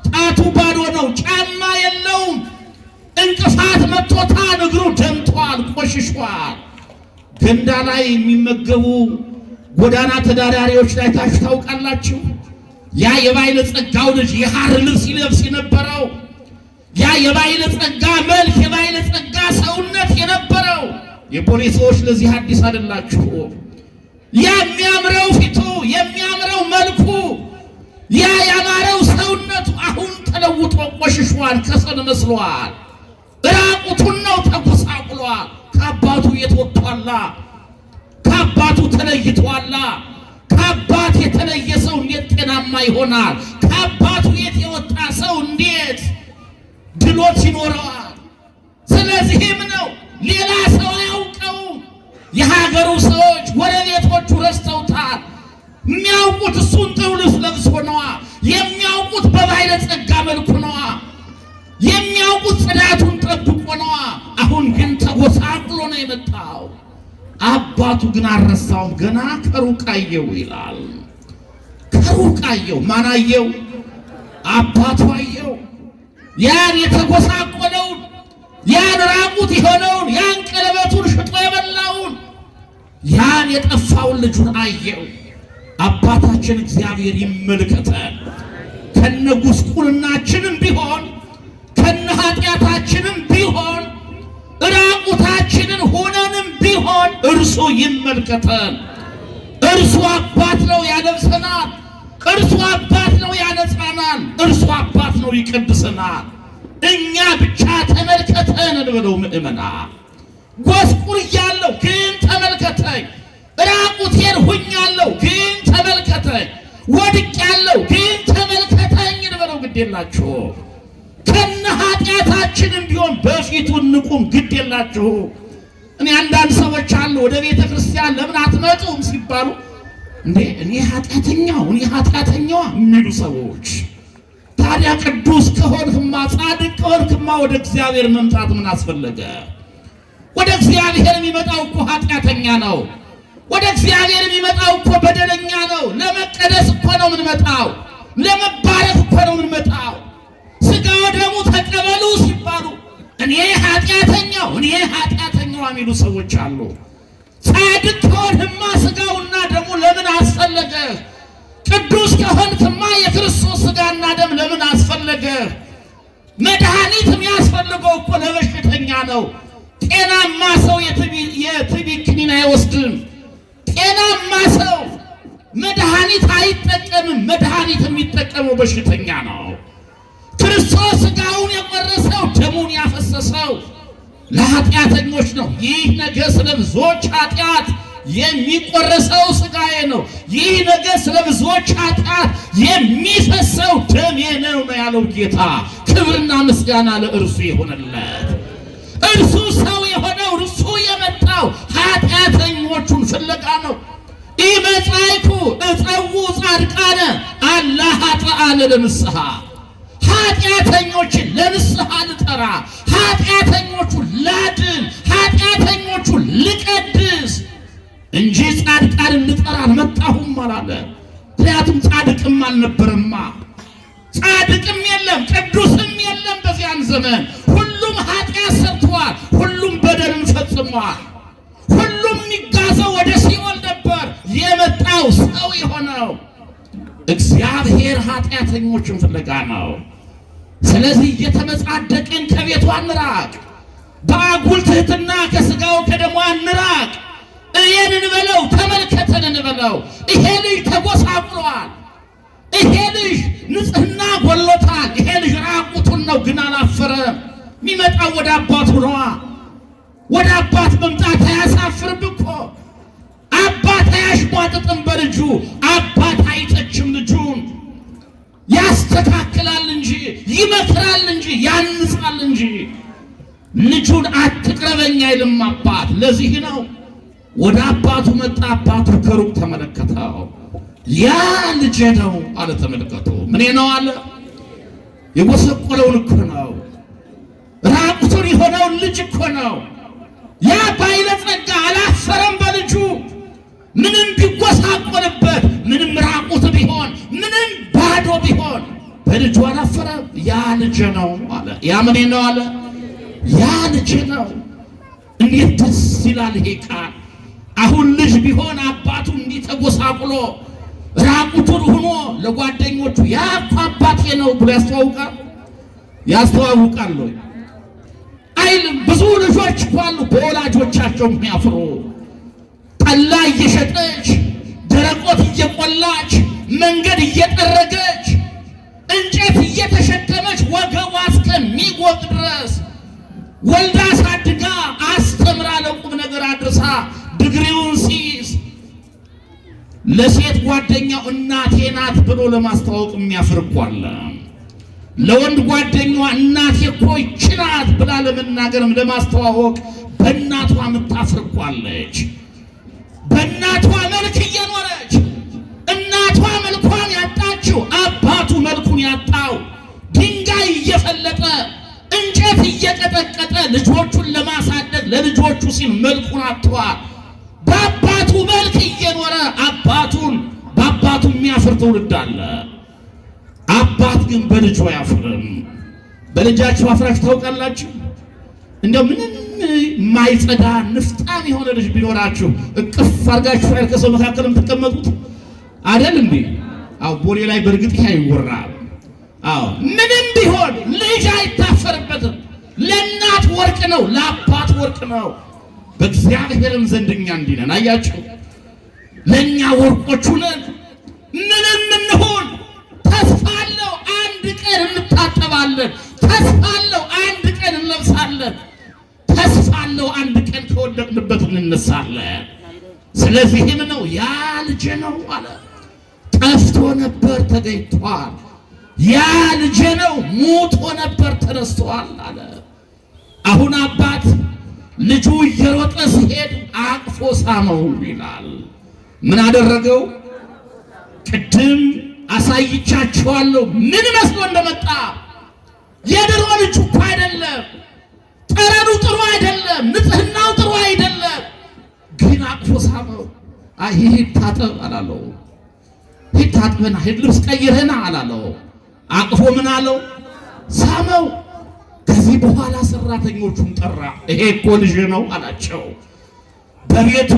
Speaker 2: ጣቱ ባዶ ነው፣ ጫማ የለውም። እንቅፋት መጥቶታል፣ እግሩ ደምቷል፣ ቆሽሿል። ገንዳ ላይ የሚመገቡ ጎዳና ተዳዳሪዎች ላይ ታውቃላችሁ። ያ የባለጸጋው ልጅ የሐር ልብስ ይለብስ የነበረው ያ የባለጸጋ መልክ የባለጸጋ ሰውነት የነበረው የፖሊስ ሰዎች ለዚህ አዲስ አይደላችሁ። የሚያምረው ፊቱ የሚያምረው መልኩ ያ ያማረው ሰውነቱ አሁን ተለውጦ ቆሽሿል፣ ከሰል መስሏል። ራቁቱን ነው፣ ተጎሳቁሏል። ከአባቱ የተወጥቷላ፣ ከአባቱ ተለይቷላ። ከአባት የተለየ ሰው እንዴት ጤናማ ይሆናል? ከአባቱ የወጣ ሰው እንዴት ድሎት ይኖረዋል? ስለዚህም ነው ሌላ ሰው አያውቀውም። የሀገሩ ሰዎች ጎረቤቶቹ ረስተውታል። የሚያውቁት እሱን ጥሩ ልብስ ለብሶ ነዋ። የሚያውቁት በባለጸጋ መልኩ ነዋ። የሚያውቁት ጽዳቱን ጠብቆ ነዋ። አሁን ግን ተጎሳቅሎ ነው የመጣው። አባቱ ግን አልረሳውም። ገና ከሩቅ አየው ይላል። ከሩቅ አየው። ማን አየው? አባቱ አየው። ያን የተጎሳቆለውን፣ ያን ራቁት የሆነውን፣ ያን ቀለበቱን ሽጦ የበላውን፣ ያን የጠፋውን ልጁን አየው። አባታችን እግዚአብሔር ይመልከተን። ከነ ጉስቁልናችንም ቢሆን ከነ ኃጢአታችንም ቢሆን ራቁታችንን ሆነንም ቢሆን እርሱ ይመልከተን። እርሱ አባት ነው፣ ያለብሰናል። እርሱ አባት ነው፣ ያነጻናል። እርሱ አባት ነው፣ ይቀድሰናል። እኛ ብቻ ተመልከተን እንበለው ምእመና። ጎስቁልያለሁ ግን ተመልከተኝ፣ ራቁቴን ሁኛለሁ ግን ተመልከተኝ፣ ወድቄያለሁ ግን ተመልከተኝ እንበለው። ግድ የላችሁ ከነ ኃጢአታችንም ቢሆን በፊቱ እንቁም። ግድ የላችሁ። እኔ አንዳንድ ሰዎች አሉ ወደ ቤተ ክርስቲያን ለምን አትመጡም ሲባሉ እንዴ እኔ ኃጢአተኛዋ የሚሉ ሰዎች። ታዲያ ቅዱስ ከሆንክማ ጻድቅ ከሆንክማ ወደ እግዚአብሔር መምጣት ምን አስፈለገ? ወደ እግዚአብሔር የሚመጣው እኮ ኃጢአተኛ ነው። ወደ እግዚአብሔር የሚመጣው እኮ በደለኛ ነው። ለመቀደስ እኮ ነው የምንመጣው። ለመባረክ እኮ ነው የምንመጣው። ሥጋ ወደሙ ተቀበሉ ሲባሉ እኔ ኃጢአተኛው የሚሉ ሰዎች አሉ። ጻድቅ ከሆንክማ ሥጋውና ደሙ ለምን አስፈለገ? ቅዱስ ከሆንክማ የክርስቶስ ሥጋና ደም ለምን አስፈለገ? መድኃኒት የሚያስፈልገው እኮ ለበሽተኛ ነው። ጤናማ ሰው የትቢ ክኒን አይወስድም። ጤናማ ሰው መድኃኒት አይጠቀምም። መድኃኒት የሚጠቀመው በሽተኛ ነው። ክርስቶስ ሥጋውን የቆረሰው ደሙን ያፈሰሰው ለኃጢአተኞች ነው። ይህ ነገር ስለ ብዙዎች ኃጢአት የሚቆረሰው ሥጋዬ ነው፣ ይህ ነገር ስለ ብዙዎች ኃጢአት የሚፈሰው ደሜ ነው ያለው ጌታ። ክብርና ምስጋና ለእርሱ ይሆንለት። እርሱ ሰው የሆነው እርሱ የመጣው ኃጢአተኞቹን ፍለጋ ነው። ኢመጻእኩ እፀው ጻድቃነ አላ ኃጥአነ ለንስሐ፣ ኃጢአተኞችን ለንስሐ ልጠራ፣ ኃጢአተኞቹን ላድን፣ ኃጢአተኞቹን ልቀድስ እንጂ ጻድቃን ልጠራ አልመጣሁም አላለ። ምክንያቱም ጻድቅም አልነበረማ። ጻድቅም የለም ቅዱስም የለም በዚያን ዘመን። ሁሉም ኃጢአት ሰርተዋል፣ ሁሉም በደልን ፈጽሟል። ሁሉም የሚጋዘው ወደ ሲኦል ነበር። የመጣው ሰው የሆነው እግዚአብሔር ኃጢአተኞችን ፍለጋ ነው። ስለዚህ እየተመጻደቅን ከቤቱ አንራቅ፣ በአጉል ትሕትና ከሥጋው ከደሙ አንራቅ። እየን እንበለው፣ ተመልከተን እንበለው። ይሄ ልጅ ተጎሳቁሏል፣ ይሄ ልጅ ንጽሕና ጎሎታል፣ ይሄ ልጅ ራቁቱን ነው፣ ግን አላፈረም። የሚመጣው ወደ አባቱ ነዋ። ወደ አባት መምጣት አያሳፍርም እኮ። አባት አያሽሟጥጥም በልጁ። አባት አይተችም ልጁን። ያስተካክላል እንጂ ይመክራል እንጂ ያንጻል እንጂ ልጁን አትቅረበኝ አይልም አባት። ለዚህ ነው ወደ አባቱ መጣ። አባቱ ከሩቅ ተመለከተው። ያ ልጄ ነው አለ። ተመልከቱ፣ ምን ነው አለ? የጎሰቆለውን እኮ ነው፣ ራቁቱን የሆነውን ልጅ እኮ ነው። ያ ባለጸጋ አላፈረም በልጁ። ምንም ቢጎሳቆልበት፣ ምንም ራቁት ቢሆን፣ ምንም ባዶ ቢሆን በልጁ አላፈረም። ያ ልጄ ነው አለ። ያ ምን ነው አለ? ያ ልጄ ነው። እንዴት ደስ ይላል ይሄ ቃል! አሁን ልጅ ቢሆን አባቱ እንዲህ ተጎሳቁሎ ራቁቱን ሆኖ ለጓደኞቹ ያ እኮ አባቴ ነው ብሎ ያስተዋውቃል ወይ? አይልም። ብዙ ልጆች እኮ አሉ በወላጆቻቸው የሚያፍሩ። ጠላ እየሸጠች ደረቆት እየቆላች መንገድ እየጠረገች እንጨት እየተሸከመች ወገቧ እስከሚጎጥ ድረስ ወልዳ አሳድጋ አስተምራ ለቁም ነገር አድርሳ ድግሪውን ሲይዝ ለሴት ጓደኛው እናቴ ናት ብሎ ለማስተዋወቅ የሚያፍር እኮ አለ። ለወንድ ጓደኛዋ እናቴ እኮ ይህች ናት ብላ ለመናገርም ለማስተዋወቅ በእናቷ የምታፍር እኮ አለች። በእናቷ መልክ እየኖረች እናቷ መልኳን ያጣችው፣ አባቱ መልኩን ያጣው ድንጋይ እየፈለጠ እንጨት እየቀጠቀጠ ልጆቹን ለማሳደግ ለልጆቹ ሲል መልኩን አጥቷል። በአባቱ መልክ እየኖረ በአባቱ የሚያፍር ትውልድ አለ። አባት ግን በልጁ አያፍርም። በልጃችሁ አፍራችሁ ታውቃላችሁ? እንደው ምንም የማይጸዳ ንፍጣም የሆነ ልጅ ቢኖራችሁ እቅፍ አድርጋችሁ ከሰው መካከል የምትቀመጡት አይደል እንዴ? አዎ፣ ቦሌ ላይ በእርግጥ ይሄ አይወራም። አዎ፣ ምንም ቢሆን ልጅ አይታፈርበትም። ለእናት ወርቅ ነው፣ ለአባት ወርቅ ነው። በእግዚአብሔርም ዘንድ እኛ እንዲህ ነን። አያችሁ፣ ለእኛ ወርቆቹ ነን። ምንም እንሁን ተስፋ አለው፣ አንድ ቀን እንታጠባለን። ተስፋ አለው፣ አንድ ቀን እንለብሳለን። ተስፋ አለው፣ አንድ ቀን ከወደቅንበት እንነሳለን። ስለዚህም ነው ያ ልጄ ነው አለ። ጠፍቶ ነበር ተገኝቷል። ያ ልጄ ነው ሞቶ ነበር ተነስቷል አለ። አሁን አባት ልጁ እየሮጠ ሲሄድ አቅፎ ሳመው ይላል። ምን አደረገው? ቅድም አሳይቻችኋለሁ ምን መስሎ እንደመጣ። የድሮ ልጁ እኮ አይደለም። ጠረኑ ጥሩ አይደለም፣ ንጽህናው ጥሩ አይደለም። ግን አቅፎ ሳመው። ሂድ ታጠብ አላለው። ሂድ ታጥበና ሂድ ልብስ ቀይረና አላለው። አቅፎ ምን አለው? ሳመው። ከዚህ በኋላ ሰራተኞቹን ጠራ። ይሄ እኮ ልጅ ነው አላቸው። በቤቱ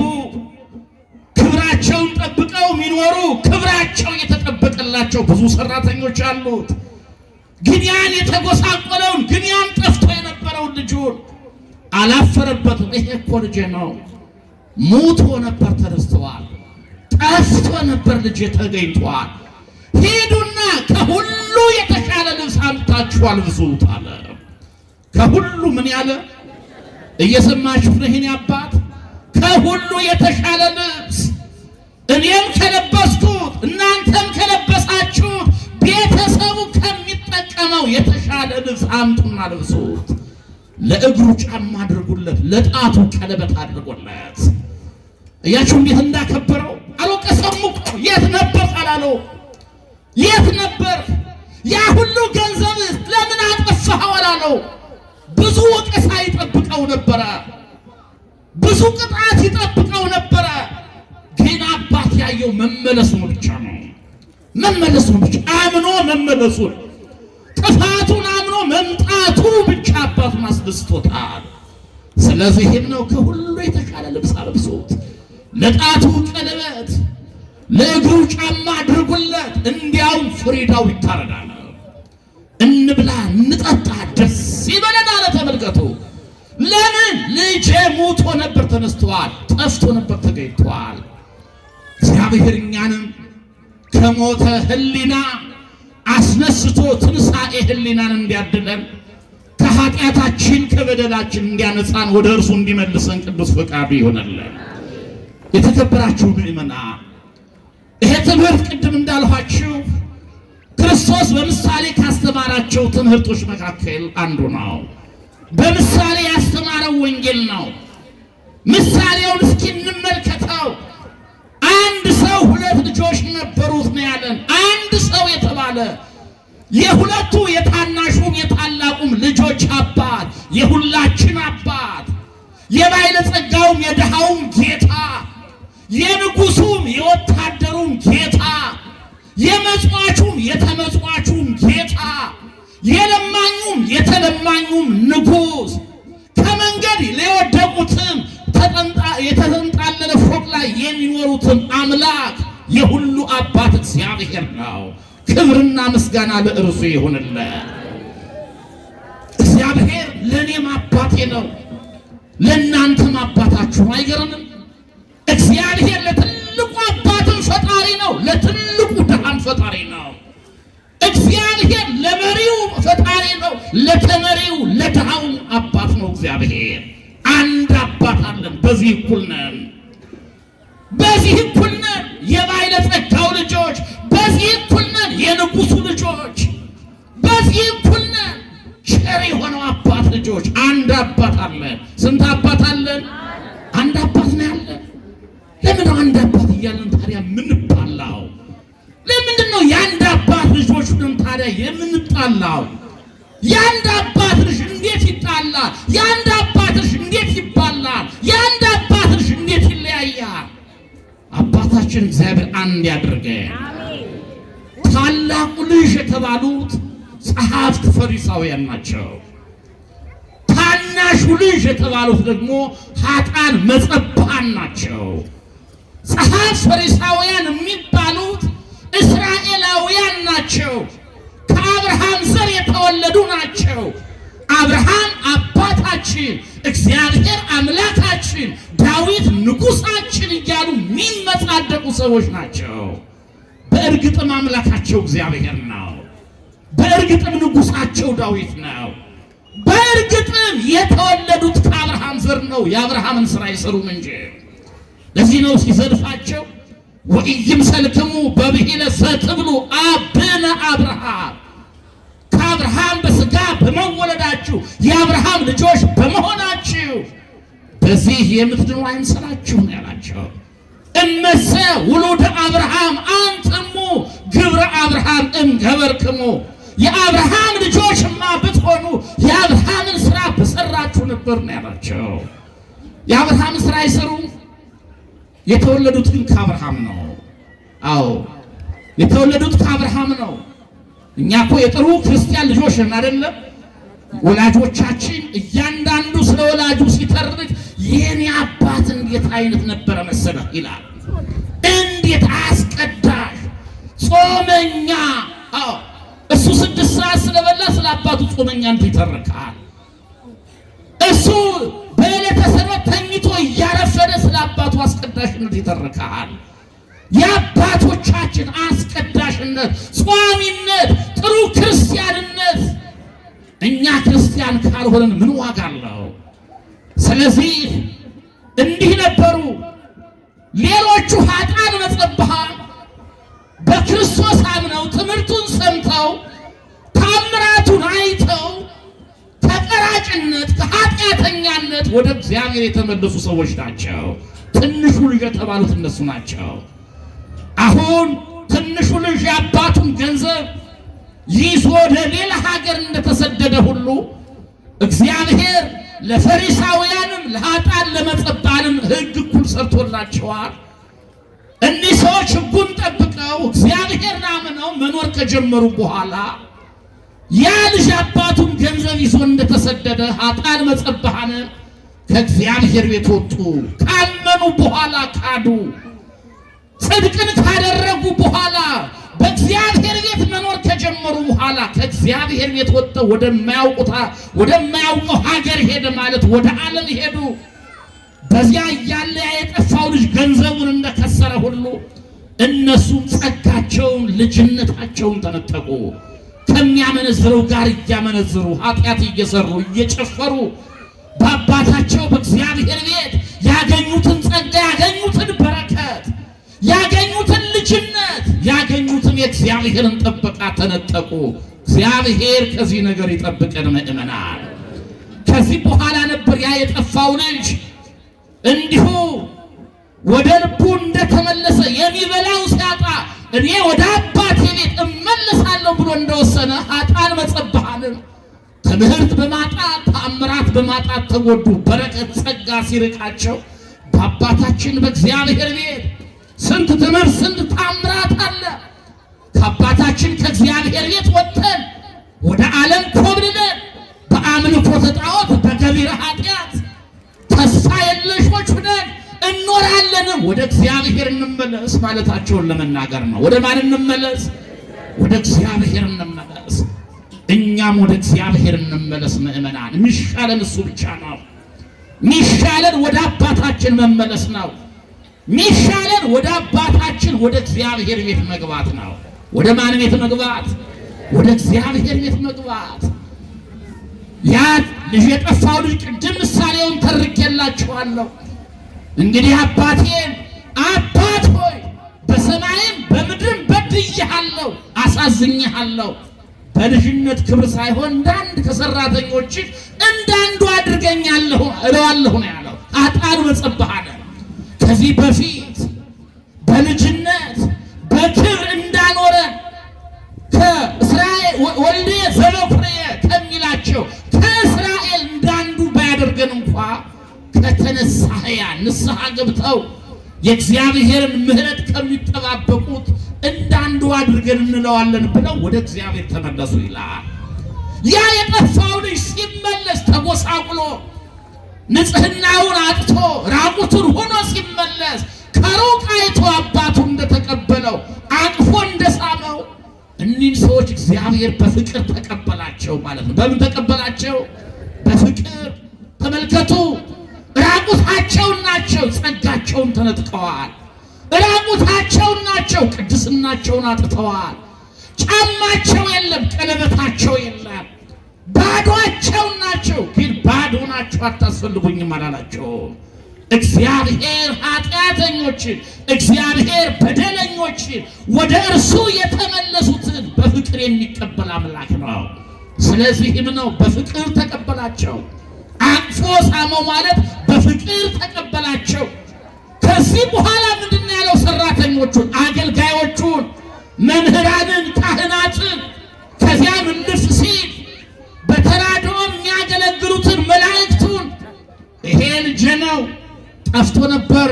Speaker 2: ክብራቸውን ጠብቀው የሚኖሩ ክብራቸው የተጠበቀላቸው ብዙ ሰራተኞች አሉት። ግን ያን የተጎሳቆለውን ግን ያን ጠፍቶ የነበረውን ልጁን አላፈረበትም። ይሄ እኮ ልጅ ነው፣ ሞቶ ነበር ተነስተዋል፣ ጠፍቶ ነበር ልጅ ተገኝቷል። ሂዱና ከሁሉ የተሻለ ልብስ አምጥታችሁ አልብሱት አለ። ከሁሉ ምን ያለ እየሰማችሁ ነው? ይሄን አባት ከሁሉ የተሻለ ልብስ እኔም ከለበስኩት እናንተም ከለበሳችሁት ቤተሰቡ ከሚጠቀመው የተሻለ ልብስ አምጡና ልብሱት። ለእግሩ ጫማ አድርጉለት፣ ለጣቱ ቀለበት አድርጉለት። እያችሁ እንዴት እንዳከበረው አልወቀሰም እኮ። የት ነበር አላለው። የት ነበር? ያ ሁሉ ገንዘብ ለምን አጠፋኸው አላለው። ብዙ ወቀሳ ይጠብቀው ነበረ፣ ብዙ ቅጣት ይጠብቀው ነበረ። ግን አባት ያየው መመለሱን ብቻ ነው። መመለሱን ብቻ አምኖ መመለሱን፣ ጥፋቱን አምኖ መምጣቱ ብቻ አባቱን አስደስቶታል። ስለዚህም ነው ከሁሉ የተሻለ ልብስ አለብሶት፣ ለጣቱ ቀለበት፣ ለእግሩ ጫማ አድርጉለት። እንዲያውም ፍሪዳው ይታረዳል። እንብላ እንጠጣ ደስ ይበለን አለ። ተመልከቱ። ለምን? ልጄ ሞቶ ነበር ተነስቷል፣ ጠፍቶ ነበር ተገኝቷል። እግዚአብሔር እኛንም ከሞተ ሕሊና አስነስቶ ትንሣኤ ሕሊናን እንዲያድለን ከኃጢአታችን ከበደላችን እንዲያነጻን ወደ እርሱ እንዲመልሰን ቅዱስ ፈቃዱ ይሆነልን። የተከበራችሁ ምእመናን፣ ይሄ ትምህርት ቅድም እንዳልኋችሁ ክርስቶስ በምሳሌ ካስተማራቸው ትምህርቶች መካከል አንዱ ነው። በምሳሌ ያስተማረው ወንጌል ነው። ምሳሌውን እስኪ እንመልከተው። አንድ ሰው ሁለት ልጆች ነበሩት ነው ያለን። አንድ ሰው የተባለ የሁለቱ የታናሹም የታላቁም ልጆች አባት፣ የሁላችን አባት፣ የባለጸጋውም የድሃውም ጌታ፣ የንጉሱም የወታደሩም ጌታ፣ የመጽዋቹም የተመጽዋቹም ጌታ፣ የለማኙም የተለማኙም ንጉሥ፣ ከመንገድ የወደቁትም የተንጣለለ ፎቅ ላይ የሚኖሩትም አምላክ የሁሉ አባት እግዚአብሔር ነው። ክብርና ምስጋና ለእርሱ ይሁንለት። እግዚአብሔር ለእኔም አባቴ ነው፣ ለእናንተም አባታችሁ ነው። አይገርምም? እግዚአብሔር ለትልቁ አባትም ፈጣሪ ነው፣ ለትልቁ ድሃም ፈጣሪ ነው። እግዚአብሔር ለመሪው ፈጣሪ ነው፣ ለተመሪው ለድሃው አባት ነው። እግዚአብሔር አንድ አባት አለን። በዚህ እኩል ነን፣ በዚህ እኩል ነን። የባለጸጋው ልጆች በዚህ እኩል ነን፣ የንጉሱ ልጆች በዚህ እኩል ነን። ቸር የሆነው አባት ልጆች አንድ አባት አለን። ስንት አባት አለን? አንድ አባት ነው ያለን። ለምን አንድ አባት እያለን ታዲያ የምንጣላው? ለምንድን ነው የአንድ አባት ልጆች ሁሉም ታዲያ የምንጣላው? የአንድ አባት ልጅ እንዴት ይጣላል? የአንድ አባት ልጅ እንዴት ይባላል? የአንድ አባት ልጅ እንዴት ይለያያል? አባታችን እግዚአብሔር አንድ ያድርገን። ታላቁ ልጅ የተባሉት ጸሐፍት ፈሪሳውያን ናቸው። ታናሹ ልጅ የተባሉት ደግሞ ኃጥአን መጸባን ናቸው። ጸሐፍት ፈሪሳውያን የሚባሉት እስራኤላውያን ናቸው። ከአብርሃም ዘር የተወለዱ ናቸው። አብርሃም አባታችን፣ እግዚአብሔር አምላካችን፣ ዳዊት ንጉሳችን እያሉ የሚመጻደቁ ሰዎች ናቸው። በእርግጥም አምላካቸው እግዚአብሔር ነው። በእርግጥም ንጉሳቸው ዳዊት ነው። በእርግጥም የተወለዱት ከአብርሃም ዘር ነው። የአብርሃምን ስራ አይሰሩም እንጂ። ለዚህ ነው ሲዘልፋቸው ወኢይምሰልክሙ በብሂለ ዘትብሉ አብነ አብርሃም፣ ከአብርሃም በሥጋ በመወለዳችሁ የአብርሃም ልጆች በመሆናችሁ በዚህ የምትድኑ አይምሰላችሁ ነው ያላቸው። እመሰ ውሉደ አብርሃም አንትሙ ግብረ አብርሃም እምገበርክሙ፣ የአብርሃም ልጆችማ ብትሆኑ የአብርሃምን ስራ በሰራችሁ ነበር ነው ያላቸው። የአብርሃምን ስራ አይሰሩም። የተወለዱት ግን ከአብርሃም ነው። አዎ የተወለዱት ከአብርሃም ነው። እኛ እኮ የጥሩ ክርስቲያን ልጆች ነን አይደለም? ወላጆቻችን እያንዳንዱ ስለ ወላጁ ሲተርክ የኔ አባት እንዴት አይነት ነበረ መሰለህ ይላል። እንዴት አስቀዳሽ ጾመኛ። አዎ እሱ 6 ሰዓት ስለበላ ስለ አባቱ ጾመኛ እንዴት ይተርካል? እሱ በዕለተ ሰንበት ተኝቶ እያረፈደ ስለ አባቱ አስቀዳሽነት ይተርካል። የአባቶቻችን አስቀዳሽነት፣ ጿሚነት፣ ጥሩ ክርስቲያንነት እኛ ክርስቲያን ካልሆነን ምን ዋጋ አለው? ስለዚህ እንዲህ ነበሩ። ሌሎቹ ኃጥአን መጸባሃን በክርስቶስ አምነው ትምህርቱን ሰምተው ታምራቱን አይተው ከቀራጭነት ከኃጢአተኛነት ወደ እግዚአብሔር የተመለሱ ሰዎች ናቸው። ትንሹ ልጅ የተባሉት እነሱ ናቸው። አሁን ትንሹ ልጅ የአባቱን ገንዘብ ይዞ ወደ ሌላ ሀገር እንደተሰደደ ሁሉ እግዚአብሔር ለፈሪሳውያንም ለኃጥአን ለመጸባንም ሕግ እኩል ሰርቶላቸዋል። እኒህ ሰዎች ሕጉን ጠብቀው እግዚአብሔርን አምነው መኖር ከጀመሩ በኋላ ያ ልጅ አባቱን ገንዘብ ይዞ እንደተሰደደ ኃጥአን መጸባሃንን ከእግዚአብሔር ቤት ወጡ። ካመኑ በኋላ ካዱ። ጽድቅን ካደረጉ በኋላ በእግዚአብሔር ቤት መኖር ከጀመሩ በኋላ ከእግዚአብሔር ቤት ወጥተው ወደማያውቀው ሀገር ሄደ ማለት ወደ ዓለም ሄዱ። በዚያ እያለ የጠፋው ልጅ ገንዘቡን እንደከሰረ ሁሉ እነሱም ጸጋቸውን ልጅነታቸውን ተነጠቁ። ከሚያመነዝረው ጋር እያመነዝሩ ኃጢአት እየሰሩ እየጨፈሩ በአባታቸው በእግዚአብሔር ቤት ያገኙትን ጸጋ ያገኙትን በረከት ያገኙትን ልጅነት ያገኙትን የእግዚአብሔርን ጥበቃ ተነጠቁ። እግዚአብሔር ከዚህ ነገር ይጠብቀን ምእመናን። ከዚህ በኋላ ነበር ያ የጠፋው ልጅ እንዲሁ ወደ ልቡ እንደተመለሰ የሚበላው ሲያጣ እኔ ወደ አባቴ ቤት እመለሳለሁ ብሎ እንደወሰነ ኃጥአን መጸባሃንን ትምህርት በማጣት ተአምራት በማጣት ተጎዱ። በረከት ጸጋ ሲርቃቸው በአባታችን በእግዚአብሔር ቤት ስንት ትምህርት ስንት ተአምራት አለ። ከአባታችን ከእግዚአብሔር ቤት ወጥተን ወደ ዓለም ኮብልለን በአምልኮተ ጣዖት በገቢረ ኃጢአት ተስፋ የለሾች ሆነን እንኖራለን። ወደ እግዚአብሔር እንመለስ ማለታቸውን ለመናገር ነው። ወደ ማን እንመለስ? ወደ እግዚአብሔር እንመለስ። እኛም ወደ እግዚአብሔር እንመለስ ምእመናን። ሚሻለን እሱ ብቻ ነው። ሚሻለን ወደ አባታችን መመለስ ነው። ሚሻለን ወደ አባታችን ወደ እግዚአብሔር ቤት መግባት ነው። ወደ ማን ቤት መግባት? ወደ እግዚአብሔር ቤት መግባት። ያ ልጅ የጠፋው ልጅ ቅድም ምሳሌውን ተርኬላችኋለሁ። እንግዲህ አባቴን አባት ሆይ በሰማይም በምድርም በድዬሃለሁ፣ አሳዝኜሃለሁ። በልጅነት ክብር ሳይሆን እንዳንድ ከሰራተኞች እንዳንዱ አድርገኛለሁ እለዋለሁ ነው ያለው ኃጥአን መጸባሃንን። ከዚህ በፊት በልጅነት በክብር እንዳኖረን ከእስራኤል ወልደ ዘበኩርየ ከሚላቸው ከእስራኤል እንዳንዱ ባያደርገን እንኳ ከተነሳህያ ንስሐ ገብተው የእግዚአብሔርን ምሕረት ከሚጠባበቁት እንዳንዱ አድርገን እንለዋለን ብለው ወደ እግዚአብሔር ተመለሱ ይላል። ያ የጠፋው ልጅ ሲመለስ ተጎሳቁሎ ንጽሕናውን አጥቶ ራቁቱን ሆኖ ሲመለስ ከሩቅ አይቶ አባቱ እንደተቀበለው አቅፎ እንደሳመው እኒህን ሰዎች እግዚአብሔር በፍቅር ተቀበላቸው ማለት ነው። በምን ተቀበላቸው? በፍቅር። ተመልከቱ፣ ራቁታቸውን ናቸው፣ ጸጋቸውን ተነጥቀዋል። ራቁታቸውን ናቸው፣ ቅድስናቸውን አጥተዋል። ጫማቸው የለም፣ ቀለበታቸው የለም። ባዶአቸው ናቸው፣ ግን ባዶ ናቸው አታስፈልጉኝም አላላቸው። እግዚአብሔር ኃጢአተኞችን እግዚአብሔር በደለኞችን ወደ እርሱ የተመለሱትን በፍቅር የሚቀበል አምላክ ነው። ስለዚህም ነው በፍቅር ተቀበላቸው። አቅፎ ሳመው ማለት በፍቅር ተቀበላቸው። ከዚህ በኋላ ምንድን ያለው? ሰራተኞቹን፣ አገልጋዮቹን፣ መምህራንን፣ ካህናትን ከዚያም እልፍ ሲል በተራድኦ የሚያገለግሉትን መላእክቱን ይሄ ልጅ ነው፣ ጠፍቶ ነበር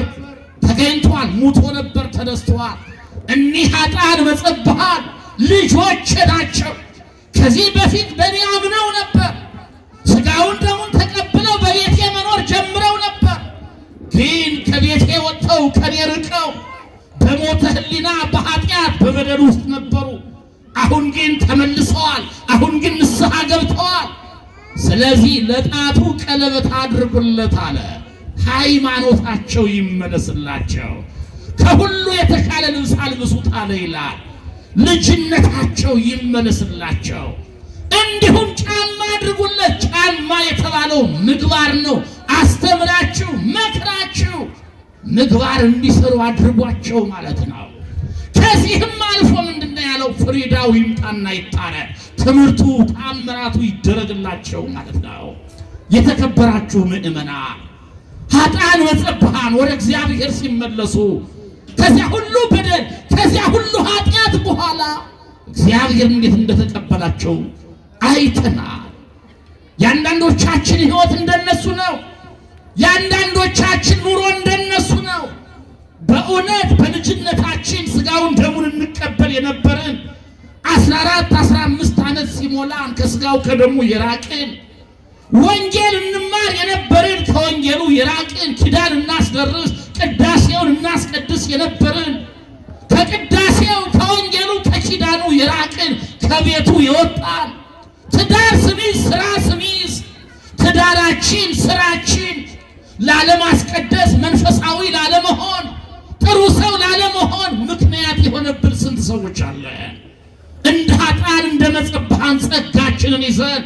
Speaker 2: ተገኝቷል፣ ሙቶ ነበር ተነስቷል። እኒህ ኃጥአን መጸባሃን ልጆች ናቸው። ከዚህ በፊት በእኔ አምነው ነበር፣ ሥጋውን ደሙን ተቀብለው በቤቴ መኖር ጀምረው ነበር። ግን ከቤቴ ወጥተው ከኔ ርቀው በሞተ ሕሊና በኃጢአት በበደል ውስጥ ነበሩ። አሁን ግን ተመልሰዋል። አሁን ግን ንስሐ ገብተዋል። ስለዚህ ለጣቱ ቀለበት አድርጉለት አለ። ሃይማኖታቸው ይመለስላቸው፣ ከሁሉ የተሻለ ልብስ አልብሱት አለ ይላል። ልጅነታቸው ይመለስላቸው። እንዲሁም ጫማ አድርጉለት። ጫማ የተባለው ምግባር ነው። አስተምራችሁ መክራችሁ ምግባር እንዲሰሩ አድርጓቸው ማለት ነው። ከዚህም አልፎ ምንድነው ያለው? ፍሪዳው ይምጣና ይታረድ፣ ትምህርቱ ተአምራቱ ይደረግላቸው ማለት ነው። የተከበራችሁ ምእመናን፣ ኃጥአን መጸባሃን ወደ እግዚአብሔር ሲመለሱ ከዚያ ሁሉ በደል ከዚያ ሁሉ ኃጢአት በኋላ እግዚአብሔር እንዴት እንደተቀበላቸው አይተናል። የአንዳንዶቻችን ሕይወት እንደነሱ ነው። የአንዳንዶቻችን ኑሮ እንደነሱ ነው። በእውነት በልጅነታችን ስጋውን ደሙን እንቀበል የነበርን 14 15 ዓመት ሲሞላን ከስጋው ከደሙ የራቅን ወንጌል እንማር የነበርን ከወንጌሉ የራቅን ኪዳን እናስደርስ ቅዳሴውን እናስቀድስ የነበርን ከቅዳሴው ከወንጌሉ ከኪዳኑ የራቅን ከቤቱ የወጣን ትዳር ስሚዝ ስራ ስሚዝ ትዳራችን ስራችን ላለማስቀደስ መንፈሳዊ ላለመሆን ጥሩ ሰው ላለመሆን ምክንያት የሆነብን ስንት ሰዎች አለ። እንደ ኃጥአን እንደ መጸባሃን ጸጋችንን ይዘን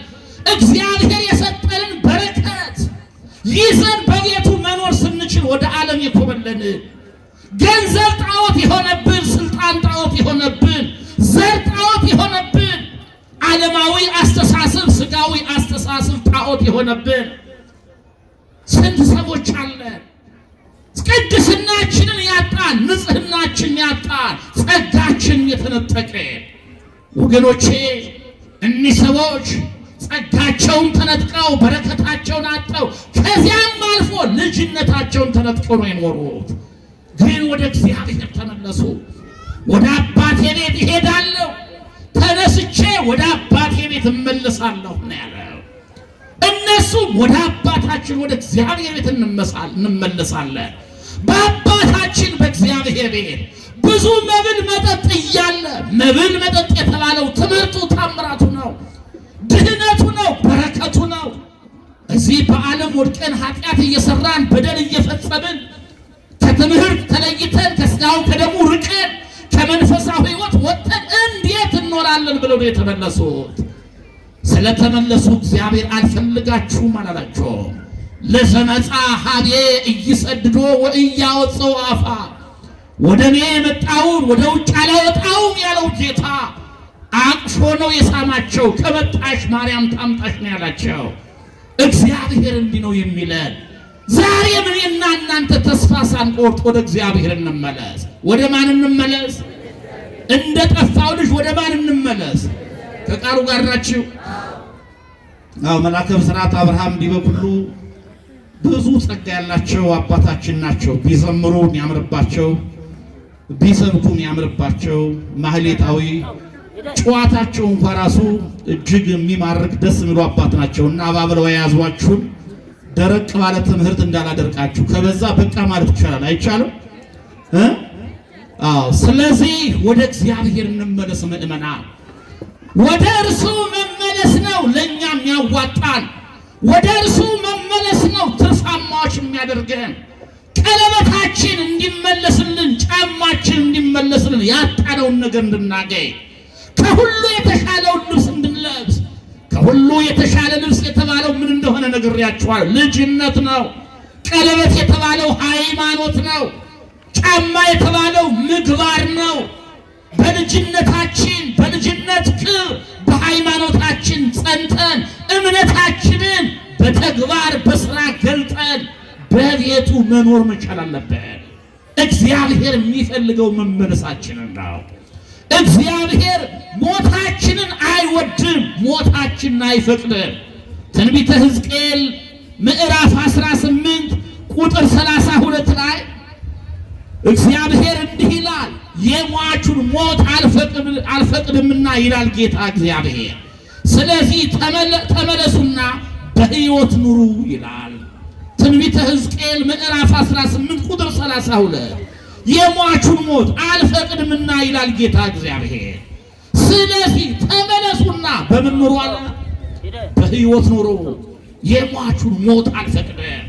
Speaker 2: እግዚአብሔር የሰጠንን በረከት ይዘን በቤቱ መኖር ስንችል ወደ ዓለም የኮበለን ገንዘብ ጣዖት የሆነብን፣ ስልጣን ጣዖት የሆነብን፣ ዘር ጣዖት የሆነብን፣ ዓለማዊ አስተሳሰብ ስጋዊ አስተሳሰብ ጣዖት የሆነብን ስንት ሰዎች አለ። ቅድስናችንን ያጣን፣ ንጽህናችን ያጣን፣ ጸጋችን የተነጠቀ ወገኖቼ እኒህ ሰዎች ጸጋቸውን ተነጥቀው በረከታቸውን አጥተው ከዚያም አልፎ ልጅነታቸውን ተነጥቀው ነው የኖሩት። ግን ወደ እግዚአብሔር ተመለሱ። ወደ አባቴ ቤት እሄዳለሁ፣ ተነስቼ ወደ አባቴ ቤት እመለሳለሁ ነው ያለው። እነሱም ወደ አባታችን ወደ እግዚአብሔር ቤት እንመለሳለን። በአባታችን በእግዚአብሔር ቤት ብዙ መብል መጠጥ እያለ መብል መጠጥ የተባለው ትምህርቱ ታምራቱ ነው፣ ድህነቱ ነው፣ በረከቱ ነው። እዚህ በዓለም ወድቀን ኃጢአት እየሰራን በደል እየፈጸምን ከትምህርት ተለይተን ከስጋው ከደሙ ርቀን ከመንፈሳዊ ሕይወት ወጥተን እንዴት እንኖራለን ብለው ነው የተመለሱት። ስለተመለሱ እግዚአብሔር አልፈልጋችሁም አላላቸውም። ለዘመጻ ሀቤ እይሰድዶ ወእያወፀው አፋ ወደ እኔ የመጣውን ወደ ውጭ አላወጣውም ያለው ጌታ አቅፎ ነው የሳማቸው። ከመጣሽ ማርያም ታምጣሽ ነው ያላቸው። እግዚአብሔር እንዲህ ነው የሚለን። ዛሬ እኔና እናንተ ተስፋ ሳንቆርጥ ወደ እግዚአብሔር እንመለስ። ወደ ማን እንመለስ? እንደ ጠፋው ልጅ ወደ ማን እንመለስ? ከቃሉ ጋር ናችሁ? አዎ መልአከ ብስራት አብርሃም እንዲህ በኩሉ ብዙ ጸጋ ያላቸው አባታችን ናቸው። ቢዘምሩ የሚያምርባቸው፣ ቢሰብኩ የሚያምርባቸው፣ ማህሌታዊ ጨዋታቸው እንኳን ራሱ እጅግ የሚማርክ ደስ የሚሉ አባት ናቸውና አባብለው የያዟችሁን ደረቅ ባለ ትምህርት እንዳላደርቃችሁ። ከበዛ በቃ ማለት ይቻላል አይቻልም? አዎ። ስለዚህ ወደ እግዚአብሔር እንመለስ ምእመናን። ወደ እርሱ መመለስ ነው ለእኛም ያዋጣን። ወደ እርሱ መመለስ ነው ትርፋማዎች የሚያደርገን። ቀለበታችን እንዲመለስልን፣ ጫማችን እንዲመለስልን፣ ያጣነውን ነገር እንድናገኝ፣ ከሁሉ የተሻለውን ልብስ እንድንለብስ። ከሁሉ የተሻለ ልብስ የተባለው ምን እንደሆነ ነግሬያችኋል። ልጅነት ነው። ቀለበት የተባለው ሃይማኖት ነው። ጫማ የተባለው ምግባር ነው። በልጅነታችን በልጅነት ክብር በሃይማኖታችን ጸንተን እምነታችንን በተግባር በስራ ገልጠን በቤቱ መኖር መቻል አለብን። እግዚአብሔር የሚፈልገው መመለሳችንን ነው። እግዚአብሔር ሞታችንን አይወድም፣ ሞታችንን አይፈቅድም። ትንቢተ ሕዝቅኤል ምዕራፍ 18 ቁጥር 32 ላይ እግዚአብሔር እንዲህ ይላል፣ የሟቹን ሞት አልፈቅድምና ይላል ጌታ እግዚአብሔር። ስለዚህ ተመለሱና በሕይወት ኑሩ ይላል። ትንቢተ ሕዝቅኤል ምዕራፍ 18 ቁጥር 32 የሟቹን ሞት አልፈቅድምና ይላል ጌታ እግዚአብሔር። ስለዚህ ተመለሱና በምን ኑሩ አለ? በሕይወት ኑሩ። የሟቹን ሞት አልፈቅድም።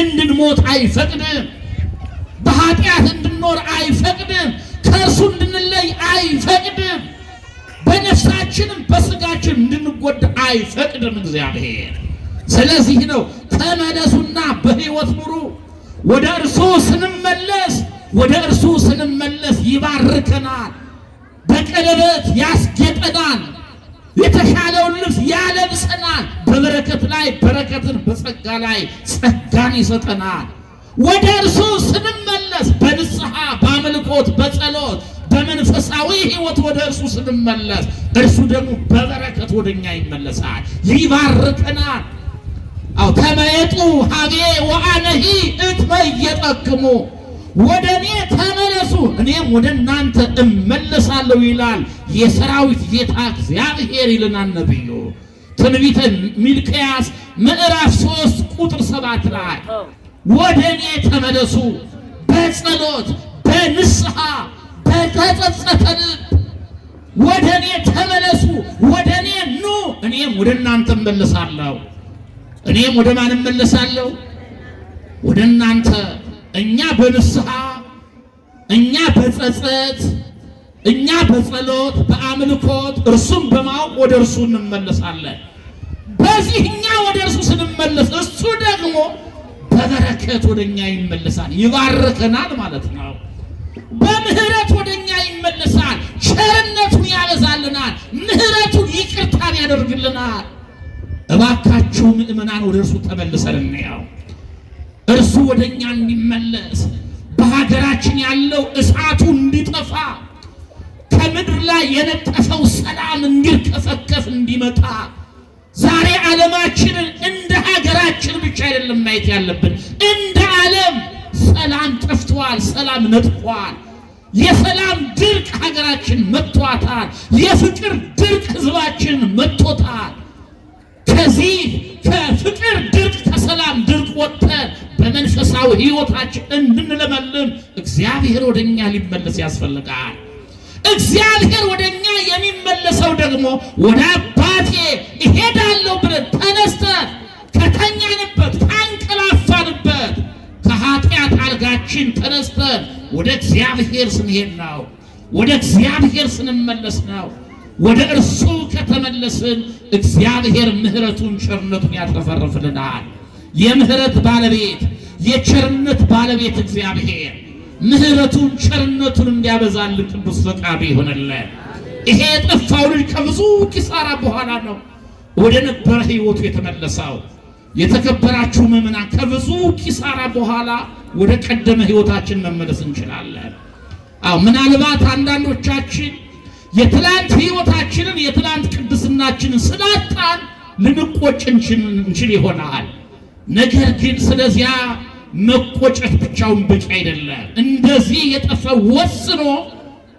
Speaker 2: እንድንሞት አይፈቅድም። በኃጢአት እንድንኖር አይፈቅድም። ከእርሱ እንድንለይ አይፈቅድም። በነፍሳችንም በስጋችን እንድንጎዳ አይፈቅድም እግዚአብሔር። ስለዚህ ነው ተመለሱና በሕይወት ኑሩ። ወደ እርሱ ስንመለስ ይባርከናል፣ በቀለበት ያስጌጠናል፣ የተሻለውን ልብስ ያለብሰናል፣ በበረከት ላይ በረከትን፣ በጸጋ ላይ ጸጋን ይሰጠናል። ወደ እርሱ ስንመለስ በንስሐ በአምልኮት በጸሎት በመንፈሳዊ ሕይወት ወደ እርሱ ስንመለስ እርሱ ደግሞ በበረከት ወደኛ ይመለሳል፣ ይባርከናል። አው ተመየጡ ሀቤ ወአነሂ እትመየጠክሙ ወደ እኔ ተመለሱ እኔም ወደ እናንተ እመለሳለሁ ይላል የሰራዊት ጌታ እግዚአብሔር ይለናል ነብዩ። ትንቢተ ሚልክያስ ምዕራፍ 3 ቁጥር 7 ላይ ወደ እኔ ተመለሱ በጸሎት በንስሐ በተጸጸተ ልብ ወደ እኔ ተመለሱ፣ ወደ እኔ ኑ እኔም ወደ እናንተ እመለሳለሁ። እኔም ወደ ማን እመለሳለሁ? ወደ እናንተ። እኛ በንስሐ እኛ በጸጸት እኛ በጸሎት በአምልኮት እርሱም በማወቅ ወደ እርሱ እንመለሳለን። በዚህ እኛ ወደ እርሱ ስንመለስ እሱ ደግሞ በበረከት ወደኛ ይመለሳል፣ ይባርከናል ማለት ነው። በምህረት ወደኛ ይመለሳል፣ ቸርነቱን ያበዛልናል፣ ምህረቱን ይቅርታን ያደርግልናል። እባካችሁ ምእመናን ወደ እርሱ ተመልሰን እንየው። እርሱ ወደኛ እንዲመለስ በሀገራችን ያለው እሳቱ እንዲጠፋ ከምድር ላይ የነጠፈው ሰላም እንዲርከፈከፍ እንዲመጣ ዛሬ ዓለማችንን እንደ ሀገራችን ብቻ አይደለም ማየት ያለብን፣ እንደ ዓለም ሰላም ጠፍቷል፣ ሰላም ነጥፏል። የሰላም ድርቅ ሀገራችን መጥቷታል። የፍቅር ድርቅ ህዝባችን መጥቶታል። ከዚህ ከፍቅር ድርቅ ከሰላም ድርቅ ወጥተን በመንፈሳዊ ሕይወታችን እንድንለመልም እግዚአብሔር ወደኛ ሊመለስ ያስፈልጋል። እግዚአብሔር ወደኛ የሚመለሰው ደግሞ ወደ አባቴ እሄዳለሁ ብለን ተነስተን ከተኛንበት ካንቀላፋንበት ከኃጢአት አልጋችን ተነስተን ወደ እግዚአብሔር ስንሄድ ነው። ወደ እግዚአብሔር ስንመለስ ነው። ወደ እርሱ ከተመለስን እግዚአብሔር ምህረቱን ቸርነቱን ያትረፈርፍልናል። የምህረት ባለቤት የቸርነት ባለቤት እግዚአብሔር ምህረቱን ቸርነቱን እንዲያበዛልን ቅዱስ ፈቃዱ ይሆንልን። ይሄ የጠፋው ልጅ ከብዙ ኪሳራ በኋላ ነው ወደ ነበረ ሕይወቱ የተመለሰው። የተከበራችሁ ምእመናን ከብዙ ኪሳራ በኋላ ወደ ቀደመ ሕይወታችን መመለስ እንችላለን። ምናልባት አንዳንዶቻችን የትላንት ሕይወታችንን የትላንት ቅድስናችንን ስላጣን ልንቆጭ እንችል ይሆናል። ነገር ግን ስለዚያ መቆጨት ብቻውን በቂ አይደለም። እንደዚህ የጠፋው ወስኖ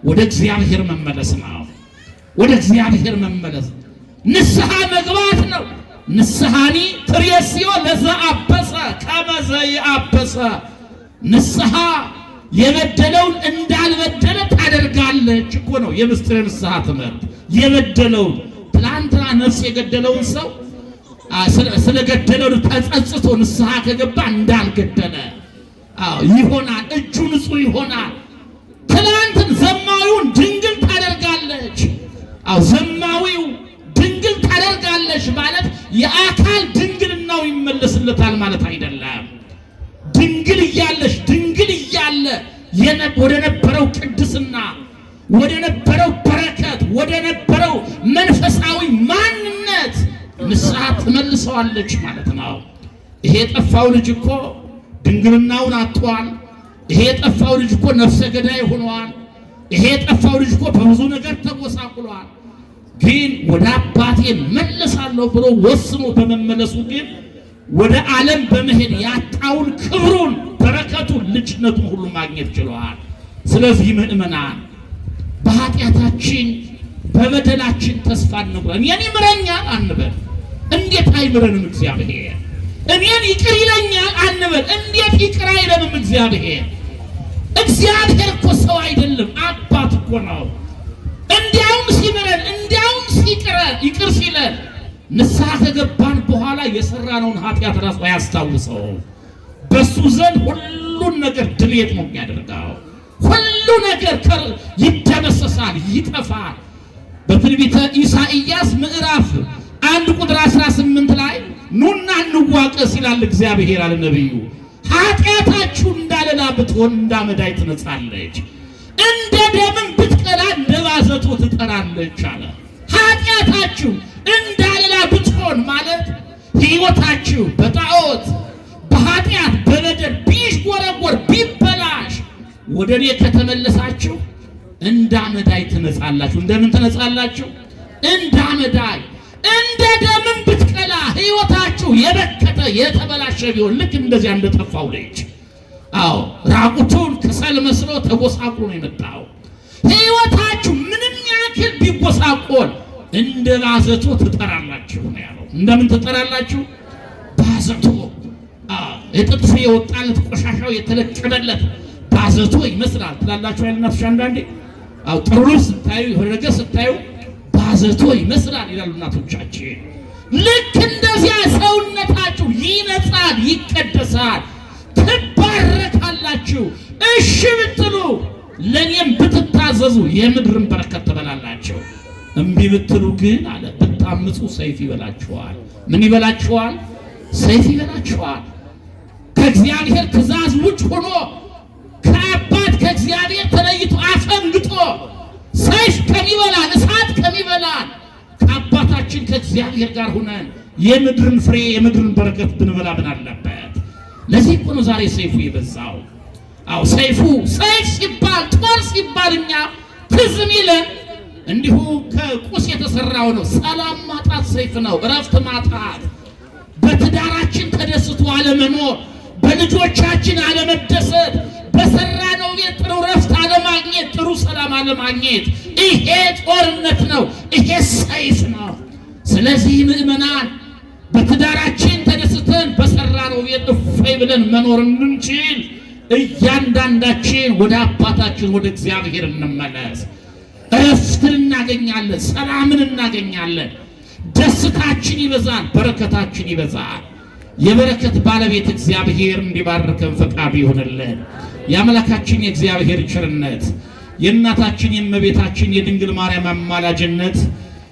Speaker 2: ወደ እግዚአብሔር መመለስ ነው። ወደ እግዚአብሔር መመለስ ንስሐ መግባት ነው። ንስሐኒ ትሬስዮ ለዘአበሰ ከመ ዘየአበሰ ንስሐ የበደለውን እንዳልበደለ ታደርጋለች እኮ ነው የምስጢረ ንስሐ ትምህርት። የበደለውን ትላንትና ነፍስ የገደለውን ሰው ስለገደለው ተጸጽቶ ንስሐ ከገባ እንዳልገደለ ይሆናል። እጁ ንጹህ ይሆናል። ትላንትን ዘማዊውን ድንግል ታደርጋለች። ዘማዊው ድንግል ታደርጋለች ማለት የአካል ድንግልናው ይመለስለታል ማለት አይደለም። ድንግል እያለች ድንግል እያለ ወደ ነበረው ቅድስና ወደ ነበረው በረከት ወደ ነበረው መንፈሳዊ ማንነት ንስሐ ትመልሰዋለች ማለት ነው። ይሄ የጠፋው ልጅ እኮ ድንግልናውን አጥቷል። ይሄ የጠፋው ልጅ እኮ ነፍሰ ገዳይ ሆኗል። ይሄ የጠፋው ልጅ እኮ በብዙ ነገር ተጎሳቁሏል። ግን ወደ አባቴ መለሳለሁ ብሎ ወስኖ በመመለሱ ግን ወደ ዓለም በመሄድ ያጣውን ክብሩን፣ በረከቱን፣ ልጅነቱን ሁሉ ማግኘት ችሏል። ስለዚህ ምእመናን በኃጢአታችን በበደላችን ተስፋ እንቁረጥ። እኔን ይምረኛል አንበል። እንዴት አይምረንም እግዚአብሔር? እኔን ይቅር ይለኛል አንበል። እንዴት ይቅር አይለንም እግዚአብሔር? እግዚአብሔር እኮ ሰው አይደለም፣ አባት እኮ ነው። እንዲያውም ሲምረን እንዲያውም ይቅር ሲለን ንስሐ ከገባን በኋላ የሰራነውን ኃጢአት ራሱ አያስታውሰው። በሱ ዘንድ ሁሉን ነገር ድሌት ነው የሚያደርገው። ሁሉ ነገር ይደመሰሳል፣ ይጠፋል። በትንቢተ ኢሳይያስ ምዕራፍ 1 ቁጥር 18 ላይ ኑና እንዋቀስ ይላል እግዚአብሔር አለ ነብዩ። ኃጢአታችሁ እንዳለላ ብትሆን እንዳመዳይ ትነጻለች፣ እንደ ደምም ብትቀላ እንደ ባዘቶ ትጠራለች አለ። ኃጢአታችሁ እንዳለላ ብትሆን ማለት ሕይወታችሁ በጣዖት በኃጢአት በበደል ቢሽጎረጎር ቢበላሽ ወደ እኔ ከተመለሳችሁ
Speaker 1: እንደ አመዳይ ትነጻላችሁ። እንደምን ትነጻላችሁ? እንደ አመዳይ። እንደ ደምን ብትቀላ ሕይወታችሁ የበከተ የተበላሸ ቢሆን ልክ እንደዚያ እንደጠፋው ልጅ፣ አዎ ራቁቱን ከሰል መስሎ ተጎሳቁሎ ነው የመጣው። ሕይወታችሁ ምንም ያክል ቢጎሳቆል እንደ ባዘቶ ትጠራላችሁ ነው ያለው። እንደምን ትጠራላችሁ? ባዘቶ። የጥጥ ፍሬ የወጣለት ቆሻሻው የተለቀመለት ባዘቶ ይመስላል ትላላችሁ አይደላችሁ? አንዳንዴ አው ጥሩ ልብስ ስታዩ የሆነ ነገር ስታዩ ባዘቶ ይመስላል ይላሉ እናቶቻችን። ልክ እንደዚያ ሰውነታችሁ ይነጻል፣ ይቀደሳል፣ ትባረካላችሁ። እሺ ብትሉ ለኔም ብትታዘዙ የምድርን በረከት ትበላላችሁ። እምቢ ብትሉ ግን አለ ብታምፁ ሰይፍ ይበላችኋል። ምን ይበላችኋል? ሰይፍ ይበላችኋል። ከእግዚአብሔር ትእዛዝ ውጭ ሆኖ ከአባት ከእግዚአብሔር ተለይቶ አፈንግጦ ሰይፍ ከሚበላን እሳት ከሚበላን ከአባታችን ከእግዚአብሔር ጋር ሆነን የምድርን ፍሬ የምድርን በረከት ብንበላ ምን አለበት? ለዚህ እኮ ነው ዛሬ ሰይፉ የበዛው። አዎ ሰይፉ ሰይፍ ሲባል ጦር ሲባል እኛ ትዝ የሚለን እንዲሁ ከቁስ የተሰራው ነው። ሰላም ማጣት ሰይፍ ነው። እረፍት ማጣት፣ በትዳራችን ተደስቶ አለመኖር፣ በልጆቻችን አለመደሰት፣ በሰራነው ቤት ጥሩ እረፍት አለማግኘት፣ ጥሩ ሰላም አለማግኘት፣ ይሄ ጦርነት ነው። ይሄ ሰይፍ ነው። ስለዚህ ምእመናን በትዳራችን ተደስተን በሰራነው ቤት እፎይ ብለን መኖር እንችል እያንዳንዳችን ወደ አባታችን ወደ እግዚአብሔር እንመለስ። እረፍትን እናገኛለን፣ ሰላምን እናገኛለን፣ ደስታችን ይበዛል፣ በረከታችን ይበዛል። የበረከት ባለቤት እግዚአብሔር እንዲባርከን ፈቃዱ ይሆንልን። የአምላካችን የእግዚአብሔር ቸርነት፣ የእናታችን የእመቤታችን የድንግል ማርያም አማላጅነት፣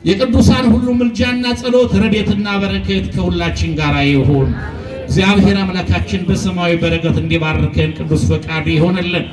Speaker 1: የቅዱሳን ሁሉ ምልጃና ጸሎት ረድኤትና በረከት ከሁላችን ጋር ይሁን። እግዚአብሔር አምላካችን በሰማያዊ በረከት እንዲባርከን ቅዱስ ፈቃዱ ይሆንልን።